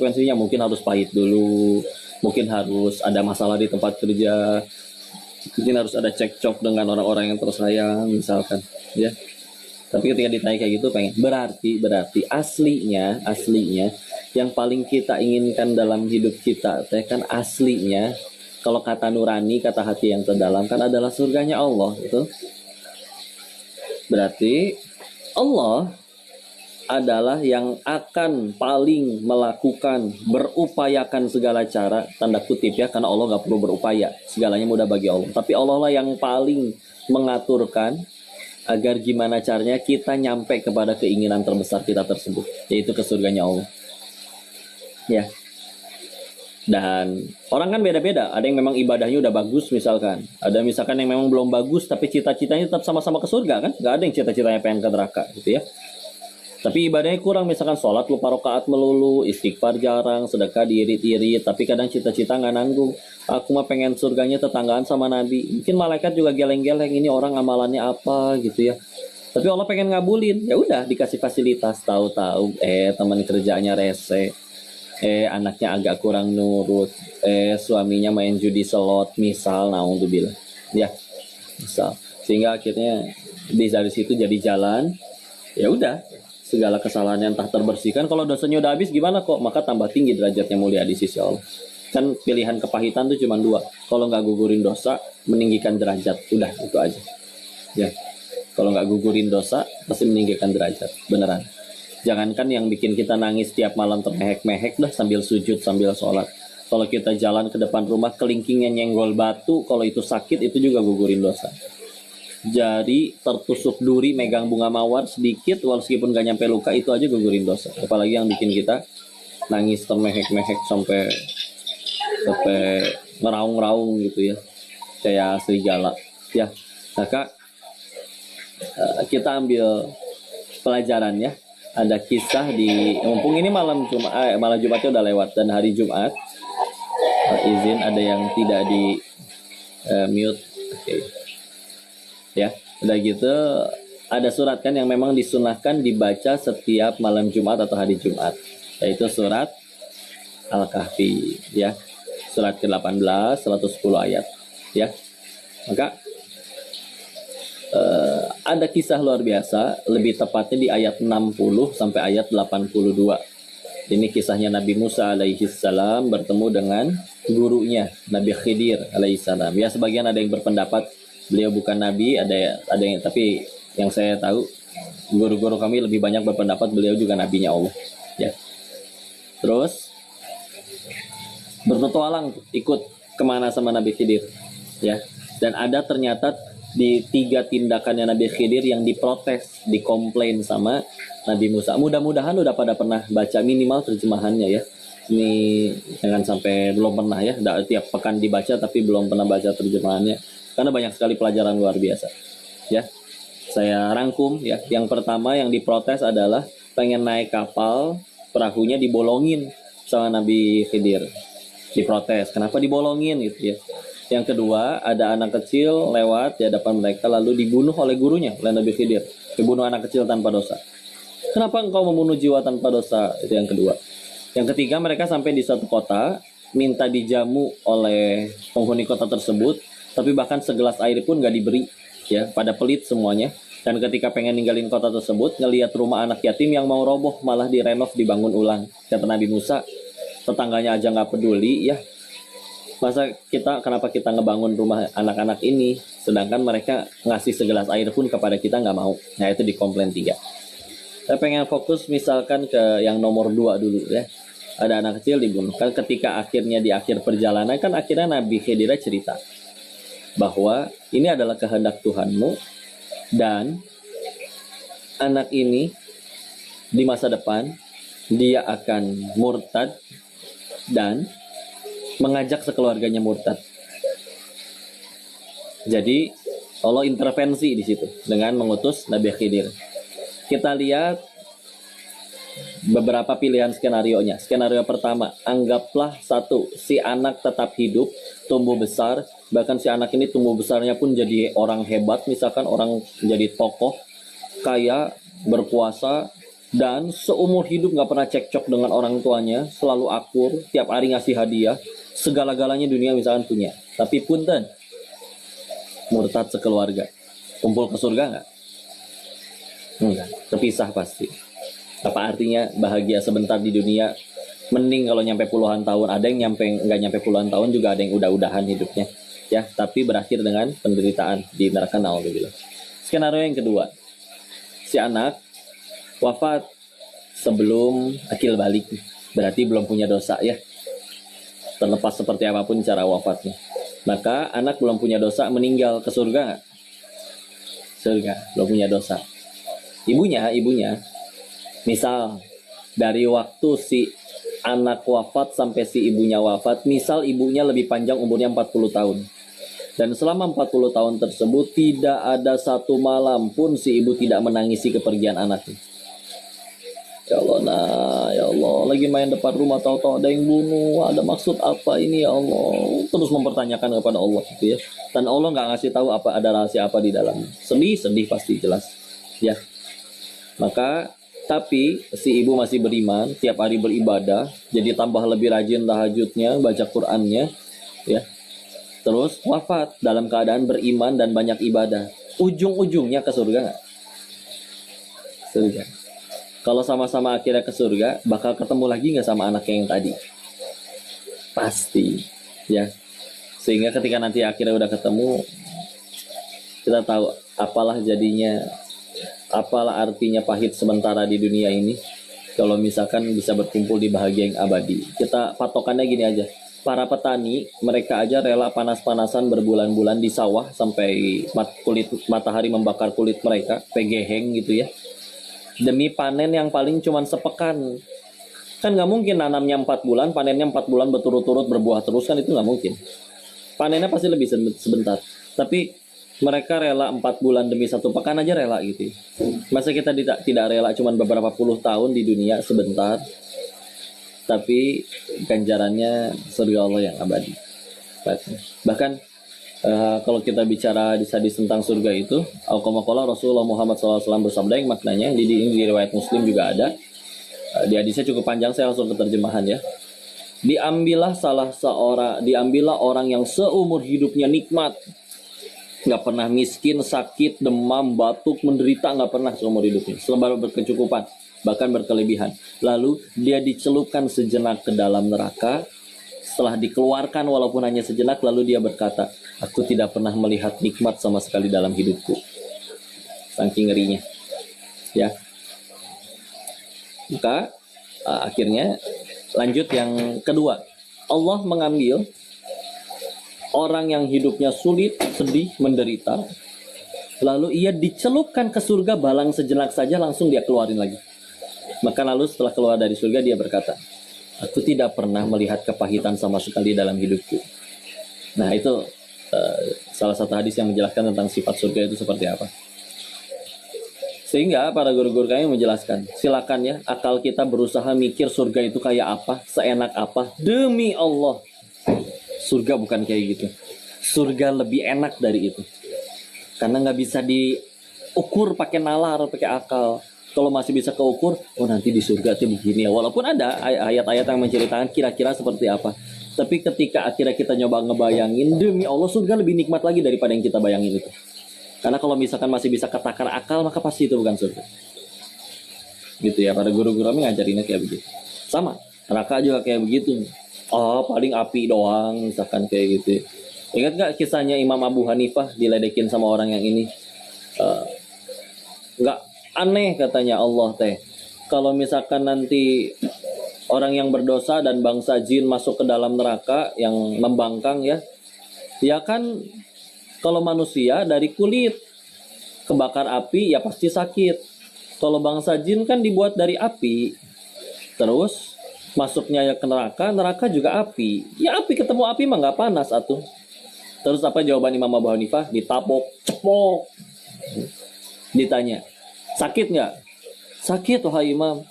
konsekuensinya, mungkin harus pahit dulu, mungkin harus ada masalah di tempat kerja, mungkin harus ada cekcok dengan orang-orang yang tersayang misalkan, ya. Tapi ketika ditanya kayak gitu pengen, berarti aslinya yang paling kita inginkan dalam hidup kita kan aslinya, kalau kata nurani, kata hati yang terdalam kan adalah surganya Allah itu. Berarti Allah adalah yang akan paling melakukan, berupayakan segala cara, tanda kutip ya, karena Allah gak perlu berupaya, segalanya mudah bagi Allah. Tapi Allah lah yang paling mengaturkan agar gimana caranya kita nyampe kepada keinginan terbesar kita tersebut, yaitu ke surganya Allah. Ya. Dan orang kan beda-beda, ada yang memang ibadahnya udah bagus misalkan, ada misalkan yang memang belum bagus tapi cita-citanya tetap sama-sama ke surga kan, gak ada yang cita-citanya pengen ke neraka gitu ya. Tapi ibadahnya kurang, misalkan sholat lupa rakaat melulu, istighfar jarang, sedekah diirit-irit, tapi kadang cita-cita nggak nanggung. Aku mah pengen surganya tetanggaan sama Nabi. Mungkin malaikat juga geleng-geleng, ini orang amalannya apa gitu ya. Tapi Allah pengen ngabulin, ya udah dikasih fasilitas, tahu-tahu teman kerjanya rese, anaknya agak kurang nurut, suaminya main judi slot, misal, naudzubillah, ya, misal. Sehingga akhirnya dari situ jadi jalan, ya udah. Segala kesalahan yang tak terbersihkan, kalau dosanya udah habis gimana kok, maka tambah tinggi derajatnya mulia di sisi Allah. Kan pilihan kepahitan tuh cuma dua, kalau nggak gugurin dosa, meninggikan derajat, udah itu aja ya. Kalau nggak gugurin dosa pasti meninggikan derajat, beneran. Jangankan yang bikin kita nangis tiap malam termehek-mehek dah sambil sujud sambil sholat, kalau kita jalan ke depan rumah kelingkingnya nyenggol batu, kalau itu sakit itu juga gugurin dosa. Jadi tertusuk duri megang bunga mawar sedikit walaupun gak nyampe luka, itu aja gugurin dosa. Apalagi yang bikin kita nangis termehek-mehek sampai ngeraung-raung gitu ya, kayak serigala ya. Maka kita ambil pelajaran ya. Ada kisah di, mumpung ini malam Jumatnya udah lewat dan hari Jumat, izin ada yang tidak di mute. Oke. Ya, udah gitu ada surat kan yang memang disunahkan dibaca setiap malam Jumat atau hari Jumat, yaitu surat Al-Kahfi ya, surat ke-18 110 ayat ya. Maka ada kisah luar biasa, lebih tepatnya di ayat 60 sampai ayat 82. Ini kisahnya Nabi Musa alaihi salam bertemu dengan gurunya Nabi Khidir alaihi salam. Ya, sebagian ada yang berpendapat beliau bukan nabi, ada yang, tapi yang saya tahu guru-guru kami lebih banyak berpendapat beliau juga nabinya Allah ya. Terus berpetualang ikut kemana sama Nabi Khidir ya, dan ada ternyata di 3 tindakannya Nabi Khidir yang diprotes, dikomplain sama Nabi Musa. Mudah-mudahan udah pada pernah baca minimal terjemahannya ya. Ini jangan sampai belum pernah ya, tiap pekan dibaca tapi belum pernah baca terjemahannya, karena banyak sekali pelajaran luar biasa ya. Saya rangkum ya. Yang pertama yang diprotes adalah pengen naik kapal, perahunya dibolongin sama Nabi Khidir, diprotes kenapa dibolongin gitu ya. Yang kedua, ada anak kecil lewat di hadapan mereka lalu dibunuh oleh gurunya, oleh Nabi Khidir, dibunuh anak kecil tanpa dosa. Kenapa engkau membunuh jiwa tanpa dosa? Itu yang kedua. Yang ketiga, mereka sampai di satu kota, minta dijamu oleh penghuni kota tersebut, tapi bahkan segelas air pun gak diberi ya, pada pelit semuanya. Dan ketika pengen ninggalin kota tersebut, ngelihat rumah anak yatim yang mau roboh malah direnov, dibangun ulang. Kata Nabi Musa, tetangganya aja gak peduli ya, masa kenapa kita ngebangun rumah anak-anak ini sedangkan mereka ngasih segelas air pun kepada kita gak mau. Nah, itu di komplain 3. Saya pengen fokus misalkan ke yang nomor 2 dulu ya. Ada anak kecil dibunuh. Kan ketika akhirnya di akhir perjalanan kan akhirnya Nabi Khidir cerita bahwa ini adalah kehendak Tuhanmu dan anak ini di masa depan dia akan murtad dan mengajak sekeluarganya murtad. Jadi Allah intervensi di situ dengan mengutus Nabi Khidir. Kita lihat beberapa pilihan skenarionya. Skenario pertama, anggaplah si anak tetap hidup, tumbuh besar, bahkan si anak ini tumbuh besarnya pun jadi orang hebat, misalkan orang jadi tokoh, kaya, berkuasa, dan seumur hidup nggak pernah cekcok dengan orang tuanya, selalu akur, tiap hari ngasih hadiah, segala-galanya dunia misalkan punya. Tapi punten, murtad sekeluarga, kumpul ke surga nggak? Enggak, terpisah pasti. Apa artinya bahagia sebentar di dunia? Mending kalau nyampe puluhan tahun. Ada yang nggak nyampe puluhan tahun juga, ada yang udah-udahan hidupnya, ya. Tapi berakhir dengan penderitaan di neraka, naudzubillah. Skenario yang kedua, si anak wafat sebelum akil balik, berarti belum punya dosa ya. Terlepas seperti apapun cara wafatnya, maka anak belum punya dosa, meninggal ke surga nggak? Surga, belum punya dosa. Ibunya, misal dari waktu si anak wafat sampai si ibunya wafat, misal ibunya lebih panjang umurnya 40 tahun. Dan selama 40 tahun tersebut tidak ada satu malam pun si ibu tidak menangisi kepergian anaknya. Ya Allah, nah, ya Allah, lagi main depan rumah tahu-tahu ada yang bunuh, ada maksud apa ini ya Allah? Terus mempertanyakan kepada Allah gitu ya. Dan Allah nggak ngasih tahu apa, ada rahasia apa di dalamnya. Sedih pasti jelas. Ya. Maka tapi si ibu masih beriman, tiap hari beribadah, jadi tambah lebih rajin tahajudnya, baca Qur'annya, ya. Terus wafat dalam keadaan beriman dan banyak ibadah. Ujung-ujungnya ke surga nggak? Surga. Kalau sama-sama akhirnya ke surga, bakal ketemu lagi nggak sama anaknya yang tadi? Pasti, ya. Sehingga ketika nanti akhirnya udah ketemu, kita tahu apalah jadinya, apalah artinya pahit sementara di dunia ini kalau misalkan bisa berkumpul di bahagia yang abadi. Kita patokannya gini aja. Para petani, mereka aja rela panas-panasan berbulan-bulan di sawah sampai matahari membakar kulit mereka, pegeheng gitu ya. Demi panen yang paling cuman sepekan. Kan nggak mungkin nanamnya 4 bulan, panennya 4 bulan berturut-turut berbuah terus, kan itu nggak mungkin. Panennya pasti lebih sebentar. Tapi mereka rela 4 bulan demi 1 pekan aja rela gitu. Masa kita tidak rela cuman beberapa puluh tahun di dunia sebentar, tapi ganjarannya surga Allah yang abadi. Bahkan kalau kita bicara di hadis tentang surga itu, al-qamaqala Rasulullah Muhammad SAW bersabda yang maknanya di riwayat Muslim juga ada. Di hadisnya cukup panjang, saya langsung ke terjemahan ya. Diambillah orang yang seumur hidupnya nikmat, nggak pernah miskin, sakit, demam, batuk, menderita, nggak pernah seumur hidupnya, selalu berkecukupan, bahkan berkelebihan. Lalu dia dicelupkan sejenak ke dalam neraka. Setelah dikeluarkan walaupun hanya sejenak, lalu dia berkata, aku tidak pernah melihat nikmat sama sekali dalam hidupku. Saking ngerinya, ya. Maka akhirnya lanjut yang kedua, Allah mengambil orang yang hidupnya sulit, sedih, menderita, lalu ia dicelupkan ke surga, balang sejenak saja langsung dia keluarin lagi. Maka lalu setelah keluar dari surga dia berkata, aku tidak pernah melihat kepahitan sama sekali dalam hidupku. Nah itu salah satu hadis yang menjelaskan tentang sifat surga itu seperti apa. Sehingga para guru-guru kami menjelaskan, silakan ya akal kita berusaha mikir surga itu kayak apa, seenak apa. Demi Allah, surga bukan kayak gitu. Surga lebih enak dari itu. Karena nggak bisa diukur pakai nalar, pakai akal. Kalau masih bisa keukur, oh nanti di surga tuh begini ya. Walaupun ada ayat-ayat yang menceritakan kira-kira seperti apa. Tapi ketika akhirnya kita nyoba ngebayangin, demi Allah surga lebih nikmat lagi daripada yang kita bayangin itu. Karena kalau misalkan masih bisa ketakar akal, maka pasti itu bukan surga. Gitu ya, para guru-guru kami ngajarinnya kayak begitu. Sama, neraka juga kayak begitu. Oh, paling api doang, misalkan kayak gitu. Ingat gak kisahnya Imam Abu Hanifah diledekin sama orang yang ini? Nggak aneh katanya Allah teh. Kalau misalkan nanti orang yang berdosa dan bangsa jin masuk ke dalam neraka yang membangkang ya. Ya kan kalau manusia dari kulit kebakar api ya pasti sakit. Kalau bangsa jin kan dibuat dari api. Terus masuknya ya ke neraka, neraka juga api. Ya api ketemu api mah nggak panas atuh. Terus apa jawaban Imam Abu Hanifah? Ditapok, cepok. Ditanya, sakit nggak? Sakit wahai Imam.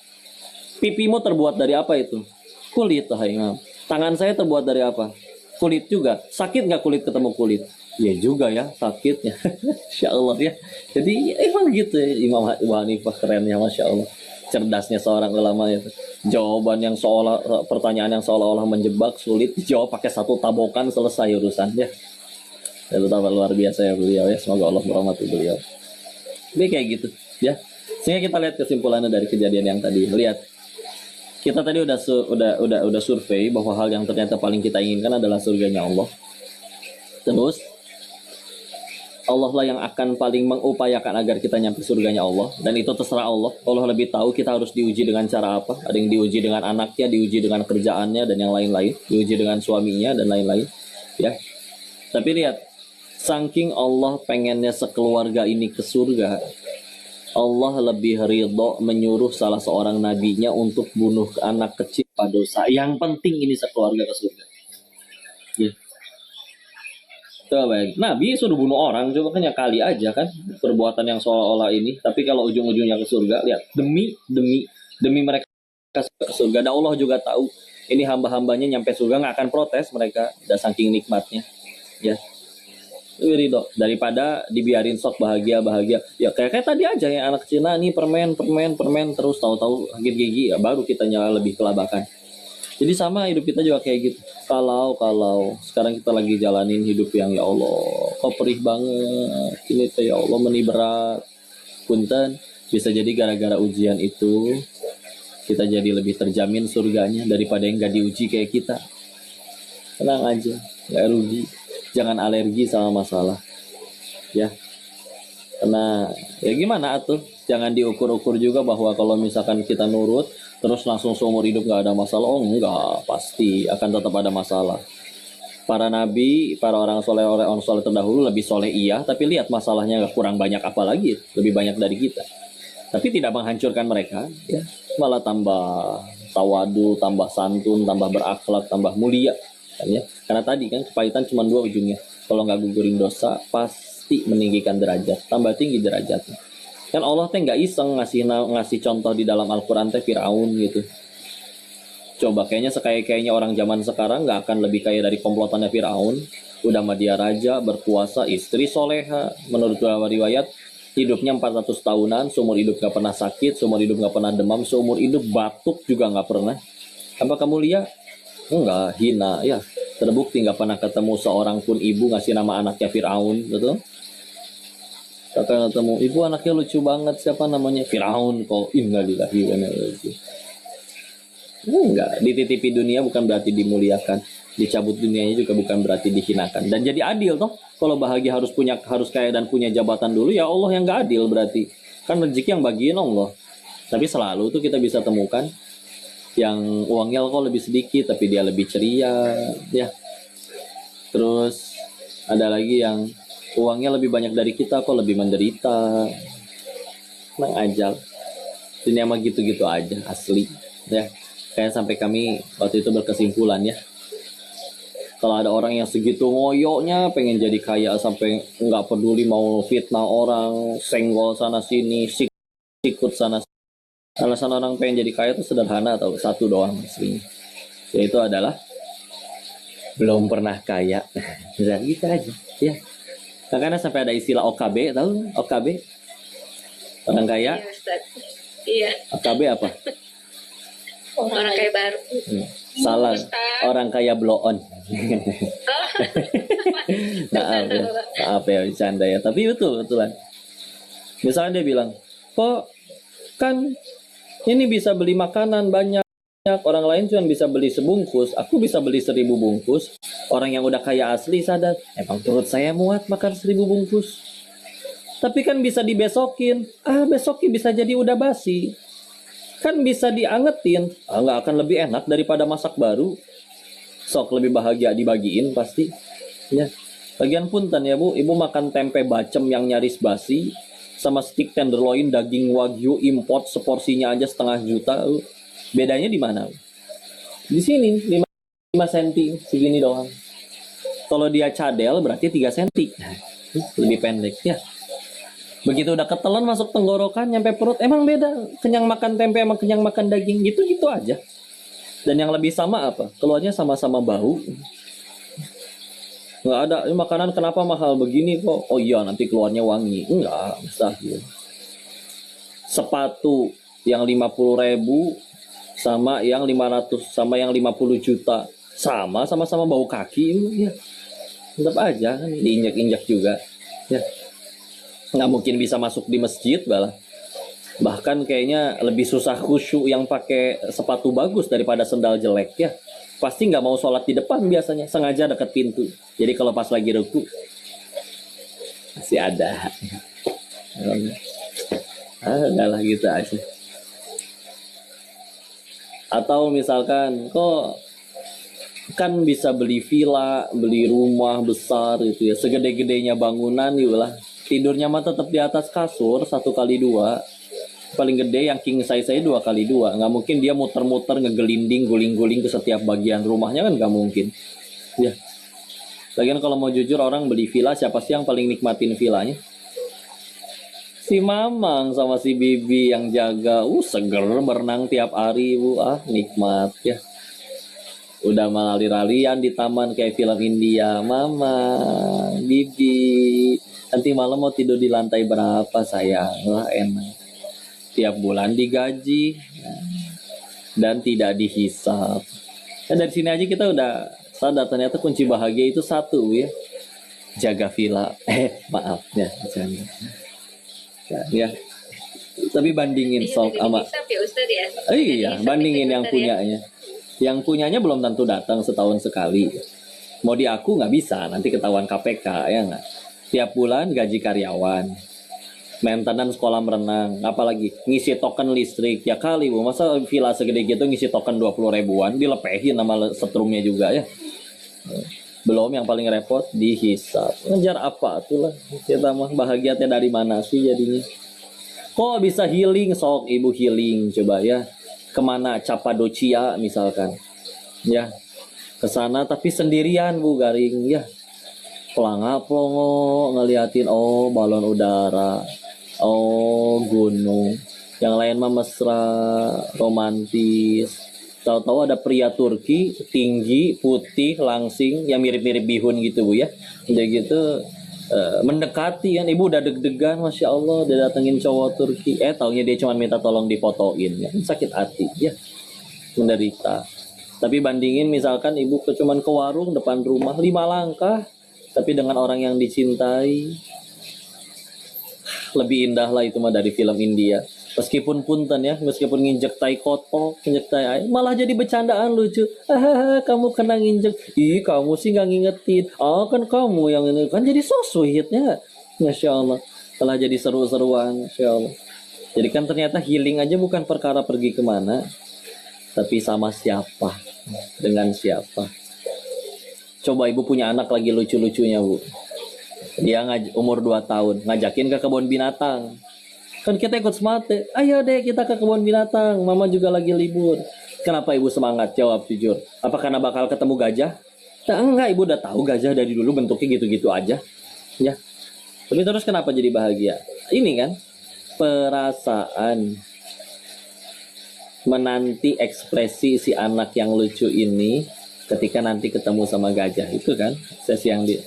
Pipimu terbuat dari apa itu? Kulit wahai Imam. Tangan saya terbuat dari apa? Kulit juga. Sakit nggak kulit ketemu kulit? Ya juga ya sakitnya. Masya Allah ya. Jadi emang gitu ya, Imam Abu Hanifah keren ya, Masya Allah. Cerdasnya seorang ulama itu. Pertanyaan yang seolah-olah menjebak, sulit dijawab pakai satu tabokan, selesai urusannya. Itu tambah luar biasa ya beliau ya. Semoga Allah merahmati beliau. Jadi kayak gitu ya. Sehingga kita lihat kesimpulannya dari kejadian yang tadi. Lihat, kita tadi udah survei bahwa hal yang ternyata paling kita inginkan adalah surganya Allah. Terus Allah lah yang akan paling mengupayakan agar kita nyampe surganya Allah, dan itu terserah Allah. Allah lebih tahu kita harus diuji dengan cara apa. Ada yang diuji dengan anaknya, diuji dengan kerjaannya dan yang lain-lain, diuji dengan suaminya dan lain-lain. Ya. Tapi lihat, saking Allah pengennya sekeluarga ini ke surga, Allah lebih ridho menyuruh salah seorang nabinya untuk bunuh anak kecil pada dosa. Yang penting ini sekeluarga ke surga. Ya. Coba Nabi suruh bunuh orang, coba kan ya kali aja kan perbuatan yang seolah-olah ini. Tapi kalau ujung-ujungnya ke surga, lihat, demi mereka ke surga. Dan Allah juga tahu ini hamba-hambanya nyampe surga nggak akan protes mereka, udah saking nikmatnya. Ya, lebih ridho daripada dibiarin sok bahagia. Ya kayak tadi aja ya, anak kecil nih permen terus tahu-tahu sakit gigi, ya baru kita nyala lebih kelabakan. Jadi sama hidup kita juga kayak gitu. Kalau sekarang kita lagi jalanin hidup yang ya Allah, kok perih banget ini tuh ya Allah, meni berat. Punten, bisa jadi gara-gara ujian itu kita jadi lebih terjamin surganya daripada yang gak diuji kayak kita. Tenang aja, gak rugi. Jangan alergi sama masalah. Ya. Karena ya gimana atuh? Jangan diukur-ukur juga bahwa kalau misalkan kita nurut terus langsung seumur hidup gak ada masalah. Oh enggak, pasti akan tetap ada masalah. Para nabi, para orang soleh terdahulu lebih soleh iya, tapi lihat masalahnya kurang banyak, apalagi lebih banyak dari kita. Tapi tidak menghancurkan mereka, ya, malah tambah tawadu, tambah santun, tambah berakhlak, tambah mulia, kan ya. Karena tadi kan kepahitan cuma dua ujungnya. Kalau nggak gugurin dosa, pasti meninggikan derajat, tambah tinggi derajatnya. Kan Allah teh nggak iseng ngasih contoh di dalam Al-Quran teh Firaun gitu. Coba kayaknya sekaya-kayaknya orang zaman sekarang nggak akan lebih kaya dari komplotannya Firaun. Udah mah dia raja, berkuasa, istri soleha. Menurut beberapa riwayat, hidupnya 400 tahunan, seumur hidup nggak pernah sakit, seumur hidup nggak pernah demam, seumur hidup batuk juga nggak pernah. Apa kamu lihat? Enggak, hina ya. Terbukti nggak pernah ketemu seorang pun ibu ngasih nama anaknya Firaun, betul? Kakak ketemu ibu anaknya lucu banget, siapa namanya? Firaun. Kok innalillahi wa inna ilaihi raji'un. Enggak, dititipi dunia bukan berarti dimuliakan, dicabut dunianya juga bukan berarti dihinakan. Dan jadi adil toh, kalau bahagia harus kaya dan punya jabatan dulu, ya Allah yang nggak adil berarti. Kan rezeki yang bagiin Allah. Tapi selalu tuh kita bisa temukan yang uangnya kok lebih sedikit tapi dia lebih ceria, ya. Terus ada lagi yang uangnya lebih banyak dari kita kok lebih menderita. Nang ajal. Dunia mah gitu-gitu aja asli, ya. Kayak sampai kami waktu itu berkesimpulan ya, kalau ada orang yang segitu ngoyoknya pengen jadi kaya sampai nggak peduli mau fitnah orang, senggol sana sini, sikut sana sini. Alasan orang pengen jadi kaya itu sederhana, atau satu doang aslinya, yaitu adalah belum pernah kaya. Bisa gitu aja ya. Karena sampai ada istilah OKB, tahu OKB? Orang kaya? Iya. OKB apa? Orang kaya baru. Salah. Orang kaya blow on. Maaf ya bercanda ya. Tapi betulan. Misalnya dia bilang, kok kan ini bisa beli makanan banyak, orang lain cuma bisa beli sebungkus, aku bisa beli 1000 bungkus. Orang yang udah kaya asli sadar, emang perut saya muat makan 1000 bungkus. Tapi kan bisa dibesokin. Besoknya bisa jadi udah basi. Kan bisa diangetin, nggak akan lebih enak daripada masak baru. Sok lebih bahagia dibagiin pasti. Ya. Bagian punten ya Bu, Ibu makan tempe bacem yang nyaris basi sama steak tenderloin daging wagyu import seporsinya aja 500 juta. Bedanya di mana? Di sini 5 cm segini doang. Kalau dia cadel berarti 3 cm. Lebih pendek ya. Begitu udah ketelan masuk tenggorokan nyampe perut, emang beda kenyang makan tempe sama kenyang makan daging, gitu aja. Dan yang lebih sama apa? Keluarnya sama-sama bau. Nggak ada makanan kenapa mahal begini kok? Oh iya nanti keluarnya wangi. Enggak, mustahil. Sepatu yang 50.000 sama yang 500 sama yang 50 juta sama-sama bau kaki ya, tetap aja kan diinjak-injak juga ya, nggak mungkin bisa masuk di masjid bahkan kayaknya lebih susah khusyuk yang pakai sepatu bagus daripada sendal jelek ya, pasti nggak mau sholat di depan, biasanya sengaja dekat pintu, jadi kalau pas lagi ruku masih ada udahlah gitu aja. Atau misalkan kok kan bisa beli villa, beli rumah besar gitu ya, segede-gedenya bangunan gitu lah, tidurnya mah tetap di atas kasur 1x2, paling gede yang king size saya 2x2, nggak mungkin dia muter-muter ngegelinding guling-guling ke setiap bagian rumahnya, kan nggak mungkin ya. Lagian kalau mau jujur, orang beli villa siapa sih yang paling nikmatin villanya? Si Mamang sama si Bibi yang jaga, seger berenang tiap hari bu, nikmat ya. Udah malah lari-larian di taman kayak film India. Mamang, Bibi, nanti malam mau tidur di lantai berapa sayang? Wah enak. Tiap bulan digaji dan tidak dihisap. Nah, dari sini aja kita udah sadar ternyata kunci bahagia itu satu ya, jaga villa. Maaf ya, jangan. Ya, tapi bandingin sok sama ya, Ustaz, ya? iya, bandingin yang Ustaz, punyanya. Yang punyanya belum tentu datang setahun sekali. Mau di aku nggak bisa, nanti ketahuan KPK ya nggak. Tiap bulan gaji karyawan, maintenance kolam renang, apalagi ngisi token listrik ya kali bu. Masa villa segede gitu ngisi token 20 ribuan, dilepehin sama setrumnya juga ya. Belum yang paling repot dihisap. Ngejar apa tuh lah, kita mah bahagianya dari mana sih jadinya? Kok bisa healing, sok ibu healing coba ya, kemana Cappadocia misalkan ya, kesana tapi sendirian bu, garing ya, pelongo ngeliatin balon udara, gunung, yang lain mah mesra romantis. Tahu-tahu ada pria Turki tinggi putih langsing yang mirip-mirip bihun gitu bu ya, udah gitu mendekati kan, ibu udah deg-degan, masya Allah dia datengin cowok Turki, taunya dia cuma minta tolong difotoin ya, sakit hati ya, menderita. Tapi bandingin misalkan ibu cuman ke warung depan rumah 5 langkah tapi dengan orang yang dicintai, lebih indah lah itu mah dari film India. Meskipun punten ya, meskipun nginjek tai kotok, nginjek tai air, malah jadi bercandaan lucu. Kamu kena nginjek. Ih, kamu sih nggak ngingetin. Kan kamu yang ini, kan jadi so sweet ya. Masya Allah. Telah jadi seru-seruan, Masya Allah. Jadi kan ternyata healing aja bukan perkara pergi kemana, tapi sama siapa, dengan siapa. Coba ibu punya anak lagi lucu-lucunya bu. Dia umur 2 tahun, ngajakin ke kebun binatang. Kan kita ikut semangat, ayo deh kita ke kebun binatang, mama juga lagi libur. Kenapa ibu semangat? Jawab jujur. Apa karena bakal ketemu gajah? Nah, enggak, ibu udah tahu gajah dari dulu bentuknya gitu-gitu aja. Ya. Tapi terus kenapa jadi bahagia? Ini kan perasaan menanti ekspresi si anak yang lucu ini ketika nanti ketemu sama gajah itu kan sesi yang di.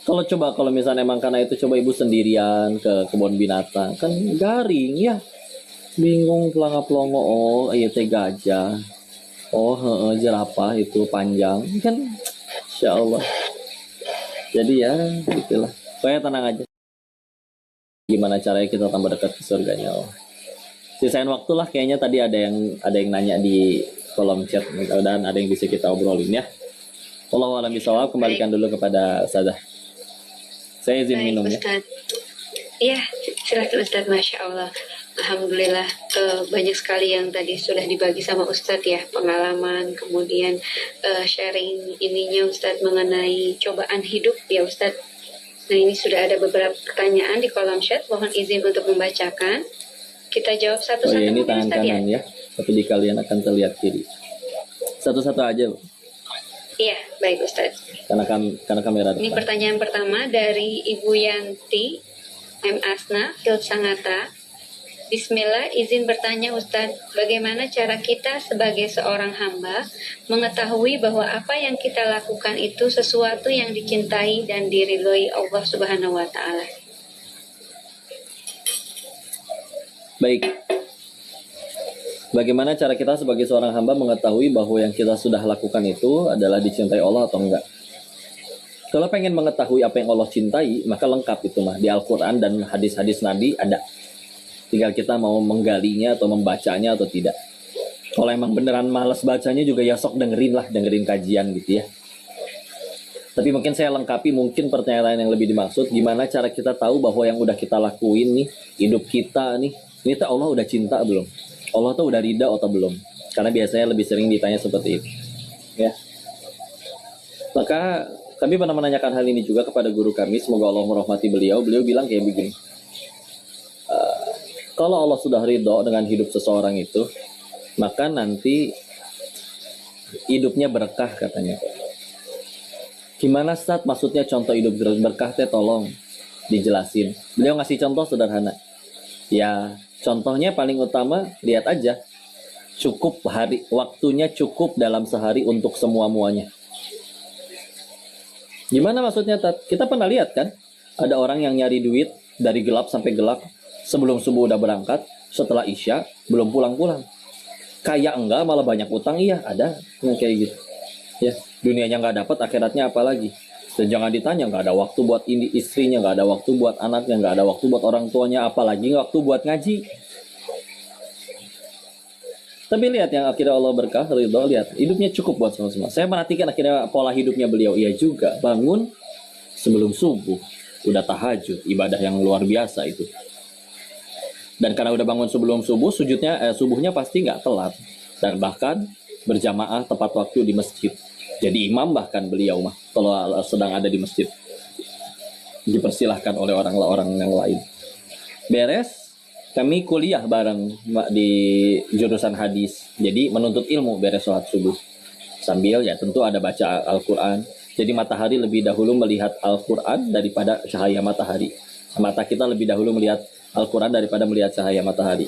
Kalau misalnya emang karena itu, coba ibu sendirian ke kebun binatang, kan garing ya, bingung pelongo, iya teh gajah, jerapah itu panjang kan, insya Allah. Jadi ya gitulah, pokoknya tenang aja. Gimana caranya kita tambah dekat ke surganya Allah. Sisain waktu lah, kayaknya tadi ada yang nanya di kolom chat, mudah-mudahan ada yang bisa kita obrolin ya. Wallahu a'lam bishawab. Kembalikan dulu kepada Ustazah. Saya izin minum ya. Iya, silakan Ustaz. Masya Allah. Alhamdulillah, banyak sekali yang tadi sudah dibagi sama Ustadz ya, pengalaman, kemudian sharing ininya Ustadz mengenai cobaan hidup ya Ustadz. Nah ini sudah ada beberapa pertanyaan di kolom chat, mohon izin untuk membacakan. Kita jawab satu-satu. Ini tangan Ustadz, kanan ya, tapi di kalian akan terlihat kiri. Satu-satu aja. Iya, baik Ustadz. Karena kamera depan. Ini pertanyaan pertama dari Ibu Yanti M. Asna, Sangatta. Bismillah, izin bertanya Ustadz, bagaimana cara kita sebagai seorang hamba mengetahui bahwa apa yang kita lakukan itu sesuatu yang dicintai dan diridhoi Allah Subhanahu wa Ta'ala? Baik, Bagaimana cara kita sebagai seorang hamba mengetahui bahwa yang kita sudah lakukan itu adalah dicintai Allah atau enggak? Kalau pengen mengetahui apa yang Allah cintai, maka lengkap itu mah di Al-Quran dan hadis-hadis Nabi ada. Tinggal kita mau menggalinya atau membacanya atau tidak. Kalau emang beneran malas bacanya juga ya sok dengerin kajian gitu ya. Tapi mungkin saya lengkapi mungkin pertanyaan yang lebih dimaksud, gimana cara kita tahu bahwa yang udah kita lakuin nih, hidup kita nih, ini tuh Allah udah cinta belum? Allah tuh udah ridha atau belum? Karena biasanya lebih sering ditanya seperti itu. Ya. Maka kami pernah menanyakan hal ini juga kepada guru kami, semoga Allah merahmati beliau. Beliau bilang kayak begini. Kalau Allah sudah ridho dengan hidup seseorang itu, maka nanti hidupnya berkah katanya. Gimana Ustaz? Maksudnya contoh hidup berkah teh tolong dijelasin. Beliau ngasih contoh sederhana. Ya, contohnya paling utama lihat aja. Cukup waktunya cukup dalam sehari untuk semua-muanya. Gimana maksudnya Tat? Kita pernah lihat kan? Ada orang yang nyari duit dari gelap sampai gelap. Sebelum subuh udah berangkat, setelah isya belum pulang-pulang. Kaya enggak malah banyak utang, iya ada yang kayak gitu. Ya, dunianya nggak dapat, akhiratnya apa lagi? Dan jangan ditanya, nggak ada waktu buat istrinya, nggak ada waktu buat anaknya, nggak ada waktu buat orang tuanya, apalagi nggak waktu buat ngaji. Tapi lihat yang akhirnya Allah berkah, ridho, lihat hidupnya cukup buat semua-semua. Saya perhatikan akhirnya pola hidupnya beliau, iya juga bangun sebelum subuh, udah tahajud, ibadah yang luar biasa itu. Dan karena udah bangun sebelum subuh, subuhnya pasti nggak telat. Dan bahkan berjamaah tepat waktu di masjid. Jadi imam bahkan beliau mah kalau sedang ada di masjid. Dipersilahkan oleh orang-orang yang lain. Beres, kami kuliah bareng di jurusan hadis. Jadi menuntut ilmu beres sholat subuh. Sambil ya tentu ada baca Al-Quran. Jadi matahari lebih dahulu melihat Al-Quran daripada cahaya matahari. Mata kita lebih dahulu melihat Al-Quran daripada melihat cahaya matahari.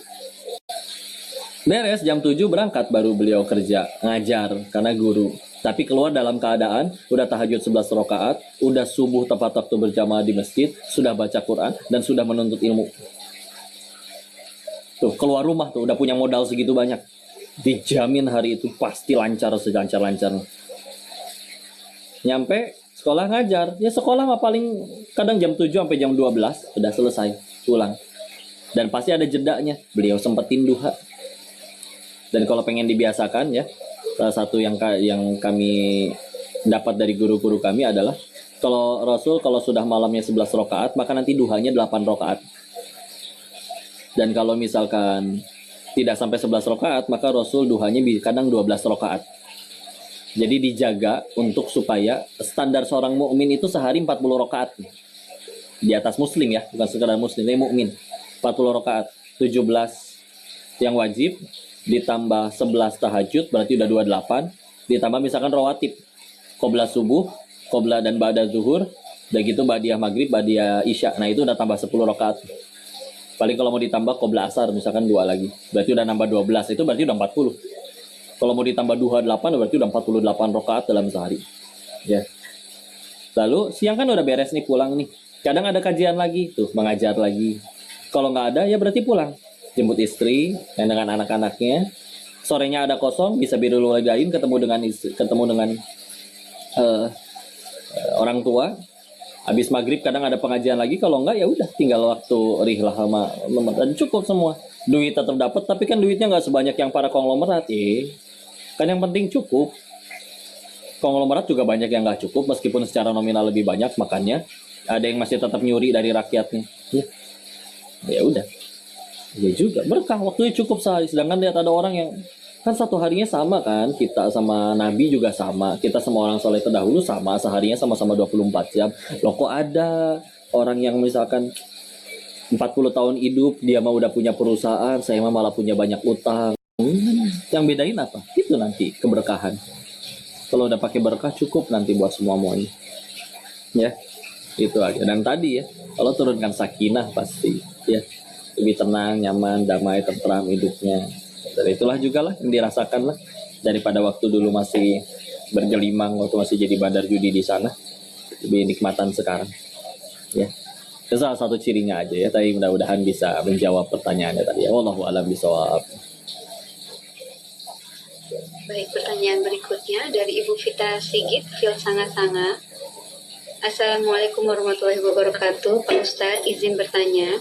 Beres jam 7 berangkat baru beliau kerja, ngajar karena guru. Tapi keluar dalam keadaan udah tahajud 11 rakaat, udah subuh tepat waktu berjamaah di masjid, sudah baca Quran dan sudah menuntut ilmu. Tuh, keluar rumah tuh udah punya modal segitu banyak. Dijamin hari itu pasti lancar selancar-lancar. Nyampe sekolah ngajar, ya sekolah mah paling kadang jam 7 sampai jam 12 udah selesai, pulang. Dan pasti ada jedanya, beliau sempetin duha. Dan kalau pengen dibiasakan ya, salah satu yang kami dapat dari guru-guru kami adalah kalau Rasul kalau sudah malamnya 11 rakaat, maka nanti duhanya 8 rakaat. Dan kalau misalkan tidak sampai 11 rakaat, maka Rasul duhanya kadang 12 rakaat. Jadi dijaga untuk supaya standar seorang mukmin itu sehari 40 rakaat. Di atas muslim ya, bukan sekedar muslim, ini mukmin. 40 rakaat, 17 yang wajib, ditambah 11 tahajud, berarti udah 28. Ditambah misalkan rawatib, qobla subuh, qobla dan ba'da zuhur, udah gitu ba'diyah maghrib, ba'diyah isya. Nah itu udah tambah 10 rakaat. Paling kalau mau ditambah qobla asar, misalkan 2 lagi, berarti udah nambah 12, itu berarti udah 40. Kalau mau ditambah duha 8, berarti udah 48 rakaat dalam sehari. Ya. Lalu siang kan udah beres nih, pulang nih. Kadang ada kajian lagi, tuh mengajar lagi. Kalau nggak ada ya berarti pulang. Jemput istri dan dengan anak-anaknya. Sorenya ada kosong, bisa birrul walidain, ketemu dengan orang tua. Habis maghrib kadang ada pengajian lagi, kalau enggak ya udah tinggal waktu rihlah sama dan cukup semua. Duit tetap dapat, tapi kan duitnya nggak sebanyak yang para konglomerat. Kan yang penting cukup. Konglomerat juga banyak yang nggak cukup, meskipun secara nominal lebih banyak, makanya ada yang masih tetap nyuri dari rakyatnya. Ya udah. Ya juga berkah, waktunya cukup sehari. Sedangkan lihat ada orang yang kan satu harinya sama kan, kita sama Nabi juga sama, kita sama orang soleh terdahulu sama, seharinya sama-sama 24 jam. Loh kok ada orang yang misalkan 40 tahun hidup, dia mah udah punya perusahaan, saya mah malah punya banyak utang. Yang bedain apa? Itu nanti keberkahan. Kalau udah pakai berkah cukup nanti buat semuanya. Ya, itu aja. Dan tadi ya, kalau turunkan sakinah pasti ya lebih tenang, nyaman, damai, tentram hidupnya. Dan itulah juga lah yang dirasakan lah daripada waktu dulu masih bergelimang, waktu masih jadi bandar judi di sana. Lebih nikmatan sekarang. Ya. Itu salah satu cirinya aja ya. Tapi mudah-mudahan bisa menjawab pertanyaannya tadi ya. Wallahu a'lam bishawab. Baik, pertanyaan berikutnya dari Ibu Vita Sigit, Fil Sanga-Sanga. Assalamualaikum warahmatullahi wabarakatuh. Pak Ustadz, izin bertanya,